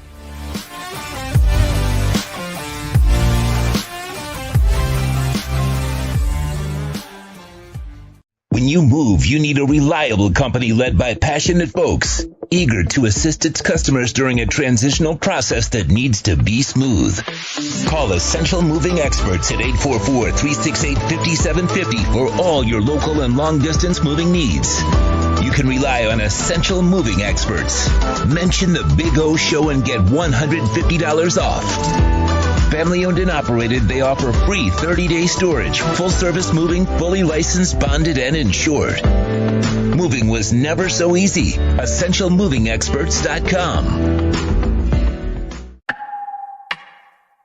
When you move, you need a reliable company led by passionate folks, eager to assist its customers during a transitional process that needs to be smooth. Call Essential Moving Experts at 844-368-5750 for all your local and long-distance moving needs. You can rely on Essential Moving Experts. Mention the Big O Show and get $150 off. Family owned and operated, they offer free 30-day storage, full-service moving, fully licensed, bonded, and insured. Moving was never so easy. EssentialMovingExperts.com.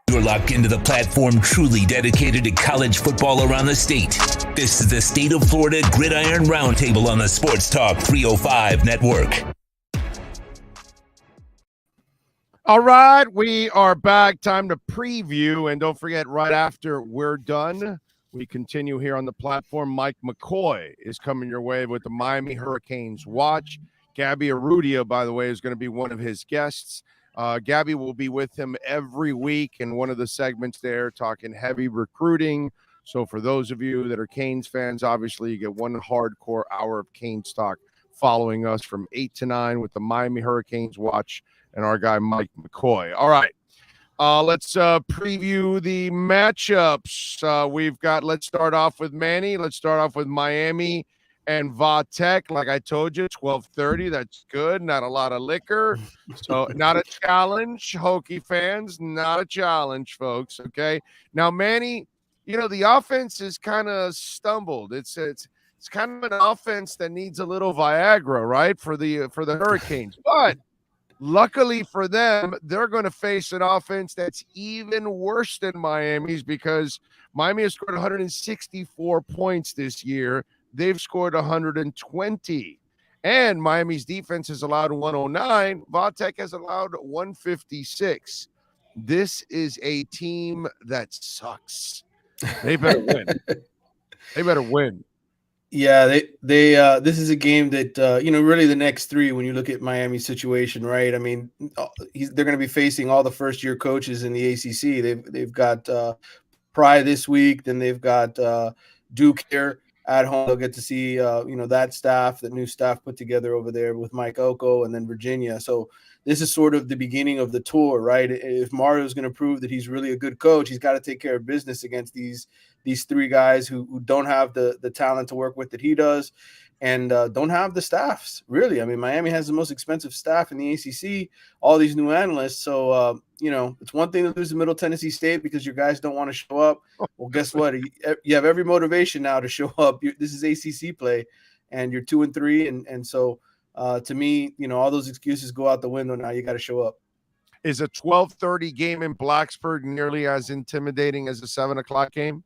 You're locked into the platform truly dedicated to college football around the state. This is the State of Florida Gridiron Roundtable on the Sports Talk 305 Network. All right, we are back. Time to preview. And don't forget, right after we're done, we continue here on the platform. Mike McCoy is coming your way with the Miami Hurricanes Watch. Gabby Arrudia, by the way, is going to be one of his guests. Gabby will be with him every week in one of the segments there, talking heavy recruiting. So for those of you that are Canes fans, obviously you get one hardcore hour of Canes talk following us from 8 to 9 with the Miami Hurricanes Watch and our guy Mike McCoy. All right, let's preview the matchups. Let's start off with Manny. Let's start off with Miami and Vatech. Like I told you, 12:30. That's good. Not a lot of liquor. So not a challenge, Hokie fans. Not a challenge, folks. Okay. Now, Manny, you know, the offense is kind of stumbled. It's kind of an offense that needs a little Viagra, right? For the Hurricanes. But luckily for them, they're going to face an offense that's even worse than Miami's, because Miami has scored 164 points this year. They've scored 120. And Miami's defense has allowed 109. Vatech has allowed 156. This is a team that sucks. They better win. They better win. Yeah, they this is a game that really the next three, when you look at Miami's situation, right? I mean, they're going to be facing all the first-year coaches in the ACC. They've got Pry this week, then they've got Duke here at home. They'll get to see that staff, that new staff put together over there with Mike Oko, and then Virginia. So this is sort of the beginning of the tour, right? If Mario's going to prove that he's really a good coach, he's got to take care of business against these three guys who don't have the talent to work with that he does, and don't have the staffs, really. I mean, Miami has the most expensive staff in the ACC, all these new analysts. So, it's one thing to lose to Middle Tennessee State because your guys don't want to show up. Well, guess what? You have every motivation now to show up. This is ACC play, and you're 2-3. And so, to me, all those excuses go out the window now. You got to show up. Is a 12:30 game in Blacksburg nearly as intimidating as a 7 o'clock game?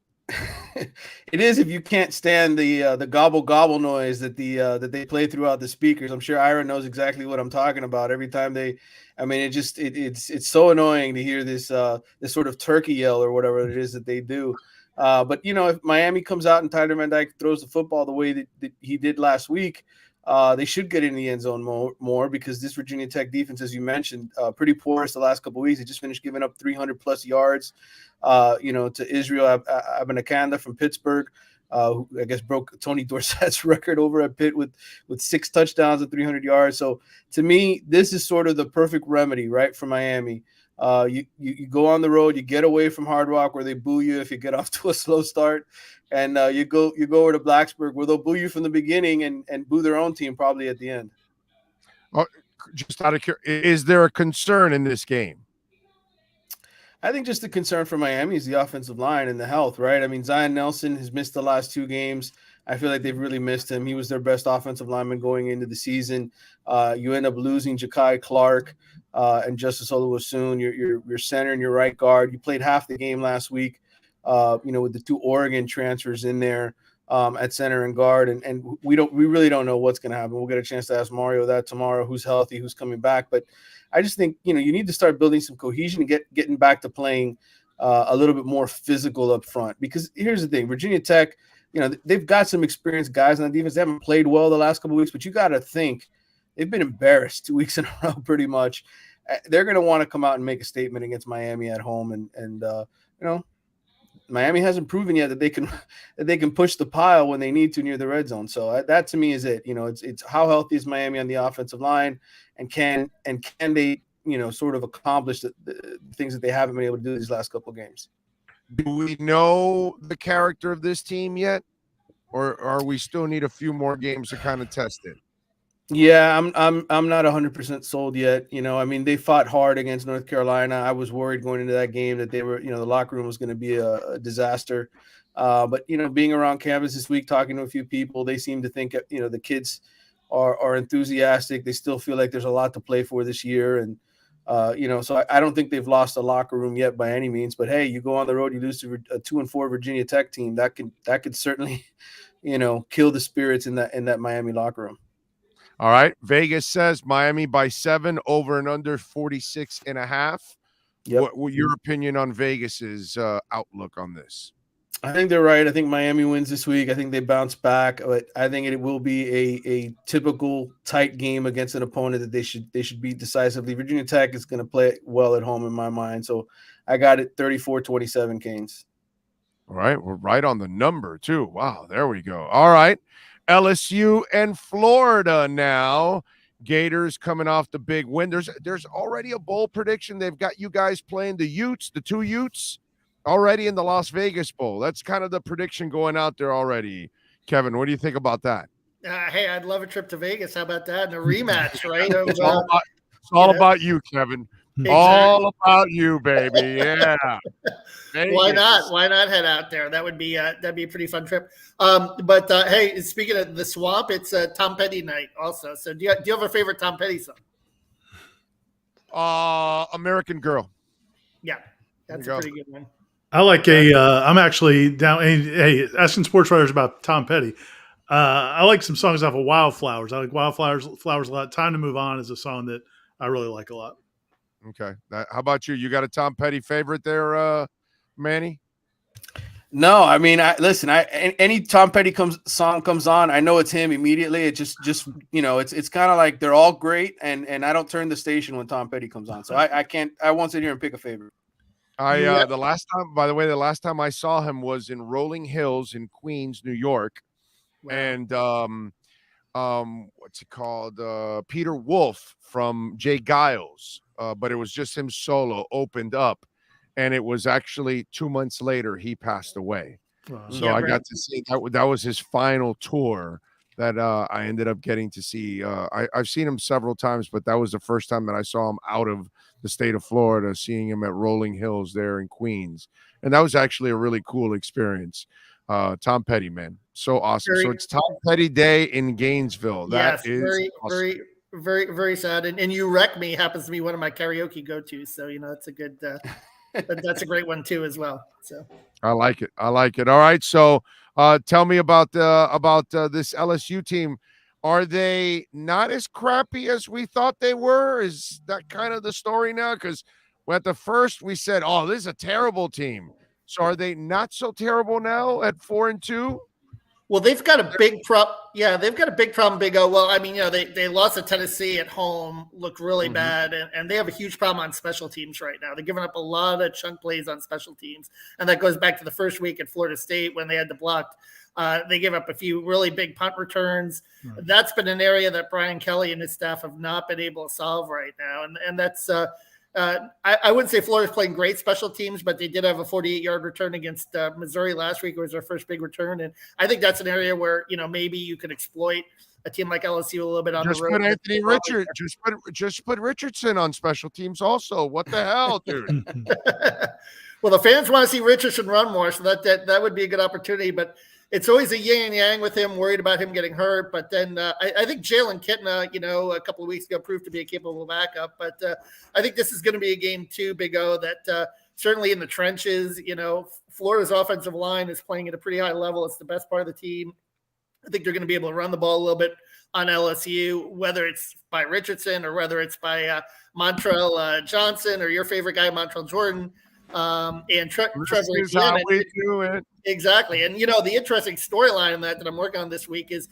It is if you can't stand the gobble gobble noise that they play throughout the speakers. I'm sure Ira knows exactly what I'm talking about. Every time it's so annoying to hear this sort of turkey yell or whatever it is that they do. But if Miami comes out and Tyler Van Dyke throws the football the way that he did last week, they should get in the end zone more because this Virginia Tech defense, as you mentioned, pretty porous the last couple of weeks. They just finished giving up 300 plus yards, to Israel Abanikanda from Pittsburgh, who I guess broke Tony Dorsett's record over at Pitt with 6 touchdowns and 300 yards. So to me, this is sort of the perfect remedy, right, for Miami. You go on the road, you get away from Hard Rock where they boo you if you get off to a slow start, and you go over to Blacksburg where they'll boo you from the beginning and boo their own team probably at the end. Just out of curiosity, is there a concern in this game? I think just the concern for Miami is the offensive line and the health, right? I mean, Zion Nelson has missed the last 2 games. I feel like they've really missed him. He was their best offensive lineman going into the season. You end up losing Jakai Clark and Justice Oluwaseun, your center and your right guard. You played half the game last week, with the 2 Oregon transfers in there at center and guard. And we really don't know what's going to happen. We'll get a chance to ask Mario that tomorrow, who's healthy, who's coming back. But I just think, you need to start building some cohesion and getting back to playing a little bit more physical up front. Because here's the thing, Virginia Tech, they've got some experienced guys on the defense. They haven't played well the last couple of weeks, but you got to think they've been embarrassed 2 weeks in a row pretty much. They're going to want to come out and make a statement against Miami at home. And Miami hasn't proven yet that they can push the pile when they need to near the red zone. So that to me is it. It's how healthy is Miami on the offensive line, and can they sort of accomplish the things that they haven't been able to do these last couple of games. Do we know the character of this team yet, or we still need a few more games to kind of test it? Yeah, I'm not 100% sold yet. They fought hard against North Carolina. I was worried going into that game that they were, the locker room was going to be a disaster. But being around campus this week, talking to a few people, they seem to think the kids are enthusiastic. They still feel like there's a lot to play for this year, and so I don't think they've lost the locker room yet by any means. But hey, you go on the road, you lose to a 2-4 Virginia Tech team, that could certainly kill the spirits in that Miami locker room. All right. Vegas says Miami by 7, over and under 46.5. Yep. What your opinion on Vegas's outlook on this? I think they're right. I think Miami wins this week. I think they bounce back, but I think it will be a typical tight game against an opponent that they should beat decisively. Virginia Tech is going to play well at home in my mind. So I got it 34-27 Canes. All right. We're right on the number too. Wow. There we go. All right. LSU and Florida now. Gators coming off the big win. There's already a bowl prediction. They've got you guys playing the 2 Utes already in the Las Vegas Bowl. That's kind of the prediction going out there already. Kevin, what do you think about that? Hey, I'd love a trip to Vegas. How about that? And a rematch, right? It's all about you, Kevin. Exactly. All about you, baby. Yeah. Why not? Why not head out there? That'd be a pretty fun trip. But hey, speaking of the swamp, it's Tom Petty night also. So do you have a favorite Tom Petty song? American Girl. Yeah, that's a pretty good one. I like I'm actually down. Hey, asking sports writers about Tom Petty. I like some songs off of Wildflowers. I like Wildflowers a lot. Time to Move On is a song that I really like a lot. Okay. How about you? You got a Tom Petty favorite there, Manny? No, I mean, any Tom Petty song comes on, I know it's him immediately. It just it's kind of like they're all great, and I don't turn the station when Tom Petty comes on. So I won't sit here and pick a favorite. The last time I saw him was in Rolling Hills in Queens, New York. Wow. And what's it called? Peter Wolf from Jay Giles. But it was just him solo, opened up, and it was actually 2 months later he passed away. So I got to see that was his final tour that I ended up getting to see. I've seen him several times, but that was the first time that I saw him out of the state of Florida, seeing him at Rolling Hills there in Queens, and that was actually a really cool experience. Tom Petty, man, so awesome. So it's Tom Petty Day in Gainesville. That is very, awesome. very, very, very sad. And You Wreck Me happens to be one of my karaoke go-tos. So, it's a good that's a great one too as well. So I like it. I like it. All right. So tell me about this LSU team. Are they not as crappy as we thought they were? Is that kind of the story now? Because at the first we said, "Oh, this is a terrible team." So are they not so terrible now at 4-2? well, they've got a big Yeah, they've got a big problem. Big O. Well, I mean, they lost to Tennessee at home, looked really bad, and they have a huge problem on special teams right now. They're giving up a lot of chunk plays on special teams, and that goes back to the first week at Florida State when they had to block. They gave up a few really big punt returns. That's been an area that Brian Kelly and his staff have not been able to solve right now, and that's. I wouldn't say Florida's playing great special teams, but they did have a 48-yard return against Missouri last week. It was their first big return, and I think that's an area where maybe you could exploit a team like LSU a little bit on the road. Put Anthony Richard, just put Richardson on special teams also. What the hell, dude? Well, the fans want to see Richardson run more, so that would be a good opportunity. But it's always a yin and yang with him, worried about him getting hurt. But then I think Jalen Kitna, a couple of weeks ago proved to be a capable backup. But I think this is going to be a game too, Big O, that certainly in the trenches, Florida's offensive line is playing at a pretty high level. It's the best part of the team. I think they're going to be able to run the ball a little bit on LSU, whether it's by Richardson or whether it's by Montrell Johnson or your favorite guy, Montrell Jordan. And Trevor Etienne. Exactly. And, the interesting storyline in that I'm working on this week is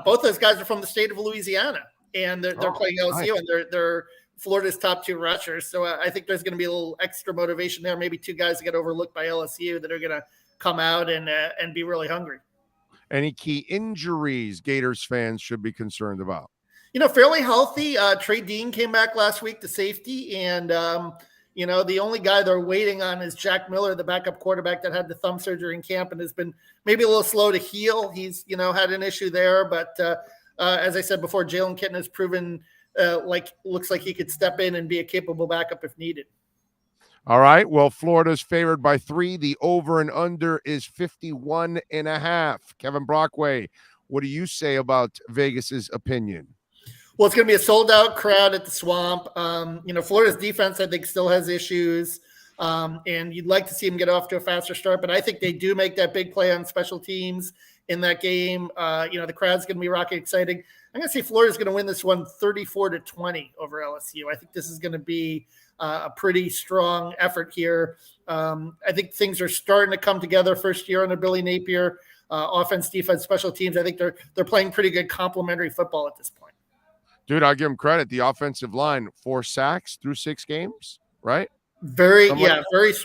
both those guys are from the state of Louisiana, and they're playing LSU, and they're Florida's top two rushers. So I think there's going to be a little extra motivation there. Maybe two guys that get overlooked by LSU that are going to come out and be really hungry. Any key injuries Gators fans should be concerned about? Fairly healthy. Trey Dean came back last week to safety, and the only guy they're waiting on is Jack Miller, the backup quarterback that had the thumb surgery in camp and has been maybe a little slow to heal. He's, had an issue there. But as I said before, Jalen Kitna has proven looks like he could step in and be a capable backup if needed. All right. Well, Florida's favored by 3. The over and under is 51.5. Kevin Brockway, what do you say about Vegas's opinion? Well, it's going to be a sold-out crowd at the Swamp. Florida's defense, I think, still has issues, and you'd like to see them get off to a faster start. But I think they do make that big play on special teams in that game. The crowd's going to be rocket exciting. I'm going to say Florida's going to win this one 34-20 over LSU. I think this is going to be a pretty strong effort here. I think things are starting to come together. First year under Billy Napier, offense, defense, special teams. I think they're playing pretty good complementary football at this point. Dude, I'll give him credit. The offensive line, 4 sacks through 6 games, right? Very,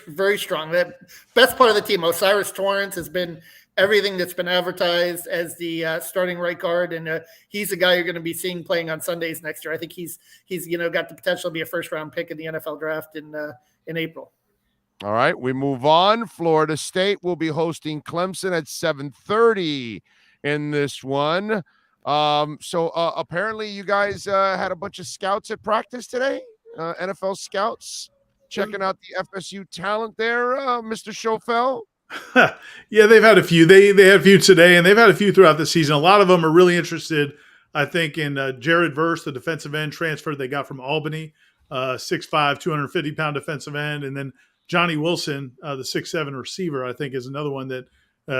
very strong. The best part of the team, Osiris Torrance, has been everything that's been advertised as the starting right guard, and he's the guy you're going to be seeing playing on Sundays next year. I think he's got the potential to be a first-round pick in the NFL draft in April. All right, we move on. Florida State will be hosting Clemson at 7:30 in this one. So apparently you guys had a bunch of scouts at practice today, NFL scouts, checking out the FSU talent there, Mr. Schofel. Yeah, they've had a few. They had a fefew today, and they've had a few throughout the season. A lot of them are really interested, I think, in Jared Verse, the defensive end transfer they got from Albany, 6'5", 250-pound defensive end, and then Johnny Wilson, the 6'7" receiver, I think, is another one that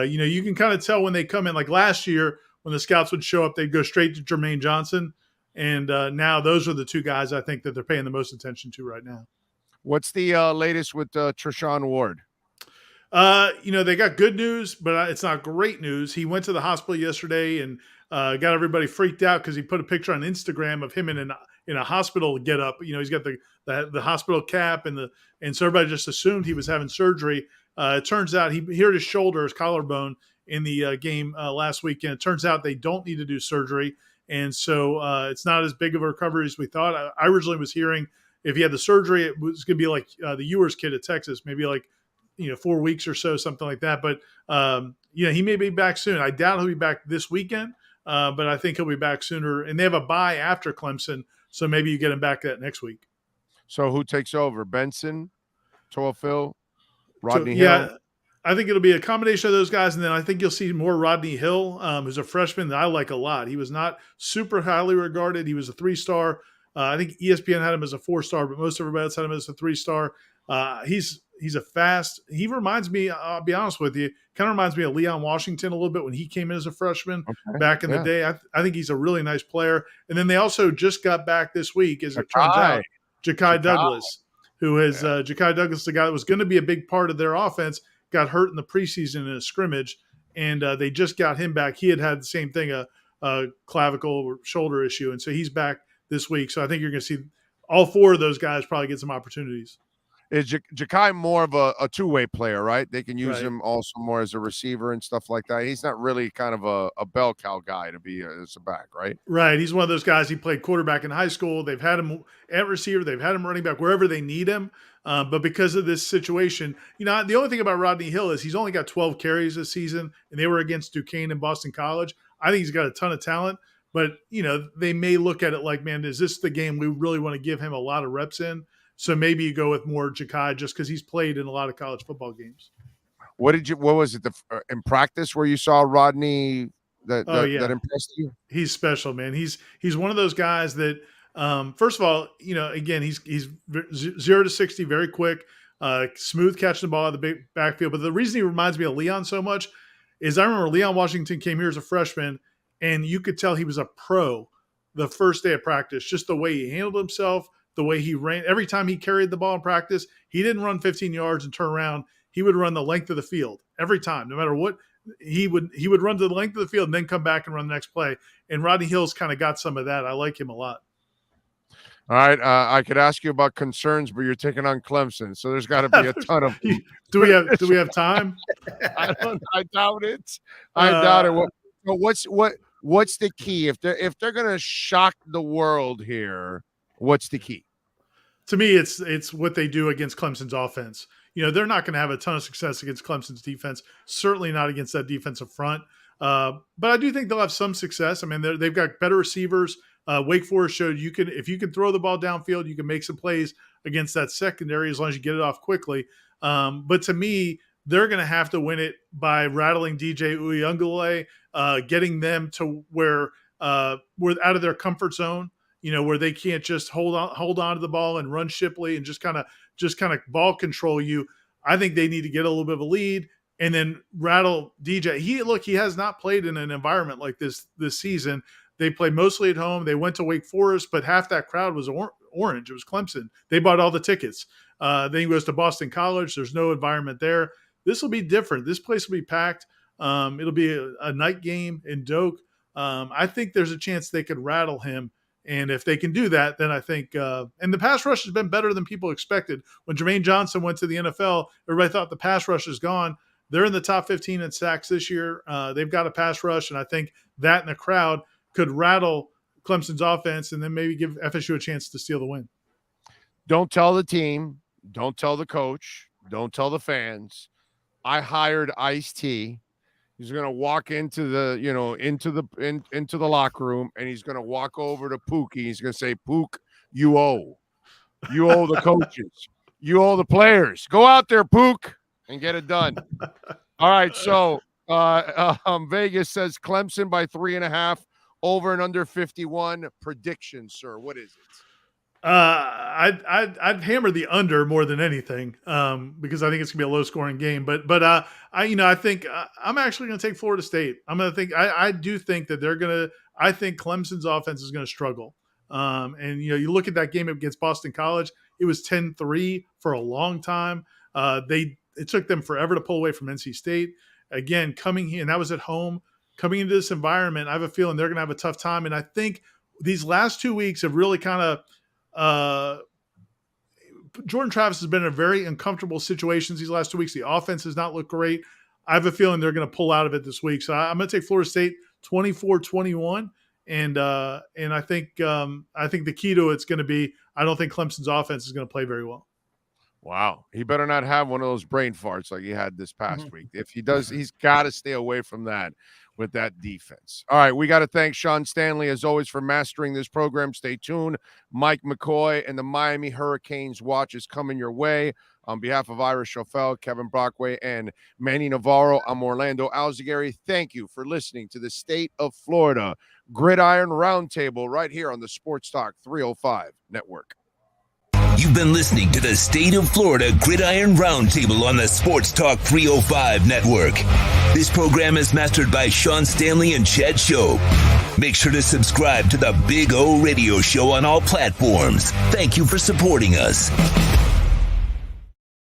you can kind of tell when they come in. Like last year, when the scouts would show up, they'd go straight to Jermaine Johnson. And now those are the two guys I think that they're paying the most attention to right now. What's the latest with Treshawn Ward? They got good news, but it's not great news. He went to the hospital yesterday and got everybody freaked out because he put a picture on Instagram of him in a hospital get up. He's got the hospital cap and so everybody just assumed he was having surgery. It turns out he hurt his shoulder, his collarbone in the game last weekend. It turns out they don't need to do surgery. And so it's not as big of a recovery as we thought. I originally was hearing if he had the surgery, it was going to be like the Ewers kid at Texas, maybe like 4 weeks or so, something like that. But he may be back soon. I doubt he'll be back this weekend, but I think he'll be back sooner. And they have a bye after Clemson, so maybe you get him back that next week. So who takes over? Benson, Toafil, Rodney Hill? Yeah, I think it'll be a combination of those guys, and then I think you'll see more Rodney Hill, who's a freshman that I like a lot. He was not super highly regarded. He was a 3-star. I think ESPN had him as a 4-star, but most everybody else had him as a 3-star. He's a fast. He reminds me. I'll be honest with you. Kind of reminds me of Leon Washington a little bit when he came in as a freshman back in the day. I think he's a really nice player. And then they also just got back this week, as it turns out, Jakai Douglas, who is Jakai Douglas, the guy that was going to be a big part of their offense, got hurt in the preseason in a scrimmage, and they just got him back. He had the same thing, a clavicle or shoulder issue, and so he's back this week. So I think you're going to see all four of those guys probably get some opportunities. Is Jakai more of a two-way player, right? They can use him also more as a receiver and stuff like that. He's not really kind of a bell cow guy to be as a back, right? Right. He's one of those guys. He played quarterback in high school. They've had him at receiver. They've had him running back wherever they need him. But because of this situation, the only thing about Rodney Hill is he's only got 12 carries this season, and they were against Duquesne and Boston College. I think he's got a ton of talent, but they may look at it like, man, is this the game we really want to give him a lot of reps in? So maybe you go with more Jakai just because he's played in a lot of college football games. What was it in practice where you saw Rodney that impressed you? He's special, man. He's one of those guys that, first of all, again, he's 0 to 60 very quick, smooth catching the ball out of the big backfield. But the reason he reminds me of Leon so much is I remember Leon Washington came here as a freshman, and you could tell he was a pro the first day of practice, just the way he handled himself, the way he ran. Every time he carried the ball in practice, he didn't run 15 yards and turn around. He would run the length of the field every time, no matter what. He would run to the length of the field and then come back and run the next play. And Rodney Hill's kind of got some of that. I like him a lot. All right. I could ask you about concerns, but you're taking on Clemson, so there's got to be a ton of. Do we have time? I doubt it. I doubt it. What's the key if they're going to shock the world here? What's the key? To me, it's what they do against Clemson's offense. They're not going to have a ton of success against Clemson's defense. Certainly not against that defensive front. But I do think they'll have some success. I mean, they've got better receivers. Wake Forest showed if you can throw the ball downfield, you can make some plays against that secondary as long as you get it off quickly. But to me, they're going to have to win it by rattling DJ Uyunglele, getting them to where we're out of their comfort zone. Where they can't just hold on to the ball and run Shipley and just kind of ball control you. I think they need to get a little bit of a lead and then rattle DJ. He has not played in an environment like this season. They played mostly at home. They went to Wake Forest, but half that crowd was orange. It was Clemson. They bought all the tickets. Then he goes to Boston College. There's no environment there. This will be different. This place will be packed. It'll be a night game in Doak. I think there's a chance they could rattle him. And if they can do that, then I think and the pass rush has been better than people expected. When Jermaine Johnson went to the NFL, everybody thought the pass rush is gone. They're in the top 15 in sacks this year. They've got a pass rush, and I think that in the crowd could rattle Clemson's offense and then maybe give FSU a chance to steal the win. Don't tell the team. Don't tell the coach. Don't tell the fans. I hired Ice-T. He's going to walk into the locker room, and he's going to walk over to Pookie. He's going to say, Pook, you owe the coaches. You owe the players. Go out there, Pook, and get it done. All right. So Vegas says Clemson by 3.5, over and under 51. Prediction, sir. What is it? I'd hammer the under more than anything because I think it's gonna be a low scoring game. But I think I'm actually gonna take Florida State. I do think that I think Clemson's offense is gonna struggle. And you look at that game against Boston College, it was 10-3 for a long time. It took them forever to pull away from NC State. Again, coming here, and that was at home. Coming into this environment, I have a feeling they're gonna have a tough time. And I think these last 2 weeks have really kind of Jordan Travis has been in a very uncomfortable situations these last 2 weeks. The offense has not looked great. I have a feeling they're going to pull out of it this week. So I'm going to take Florida State 24-21. And I think the key to it's going to be, I don't think Clemson's offense is going to play very well. Wow. He better not have one of those brain farts like he had this past week. If he does, he's got to stay away from that with that defense. All right, we got to thank Sean Stanley, as always, for mastering this program. Stay tuned. Mike McCoy and the Miami Hurricanes watch is coming your way. On behalf of Ira Schofel, Kevin Brockway, and Manny Navarro, I'm Orlando Alzagari. Thank you for listening to the State of Florida Gridiron Roundtable right here on the Sportstalk 305 Network. You've been listening to the State of Florida Gridiron Roundtable on the Sportstalk305 Network. This program is mastered by Sean Stanley and Chad Show. Make sure to subscribe to the Big O Radio Show on all platforms. Thank you for supporting us.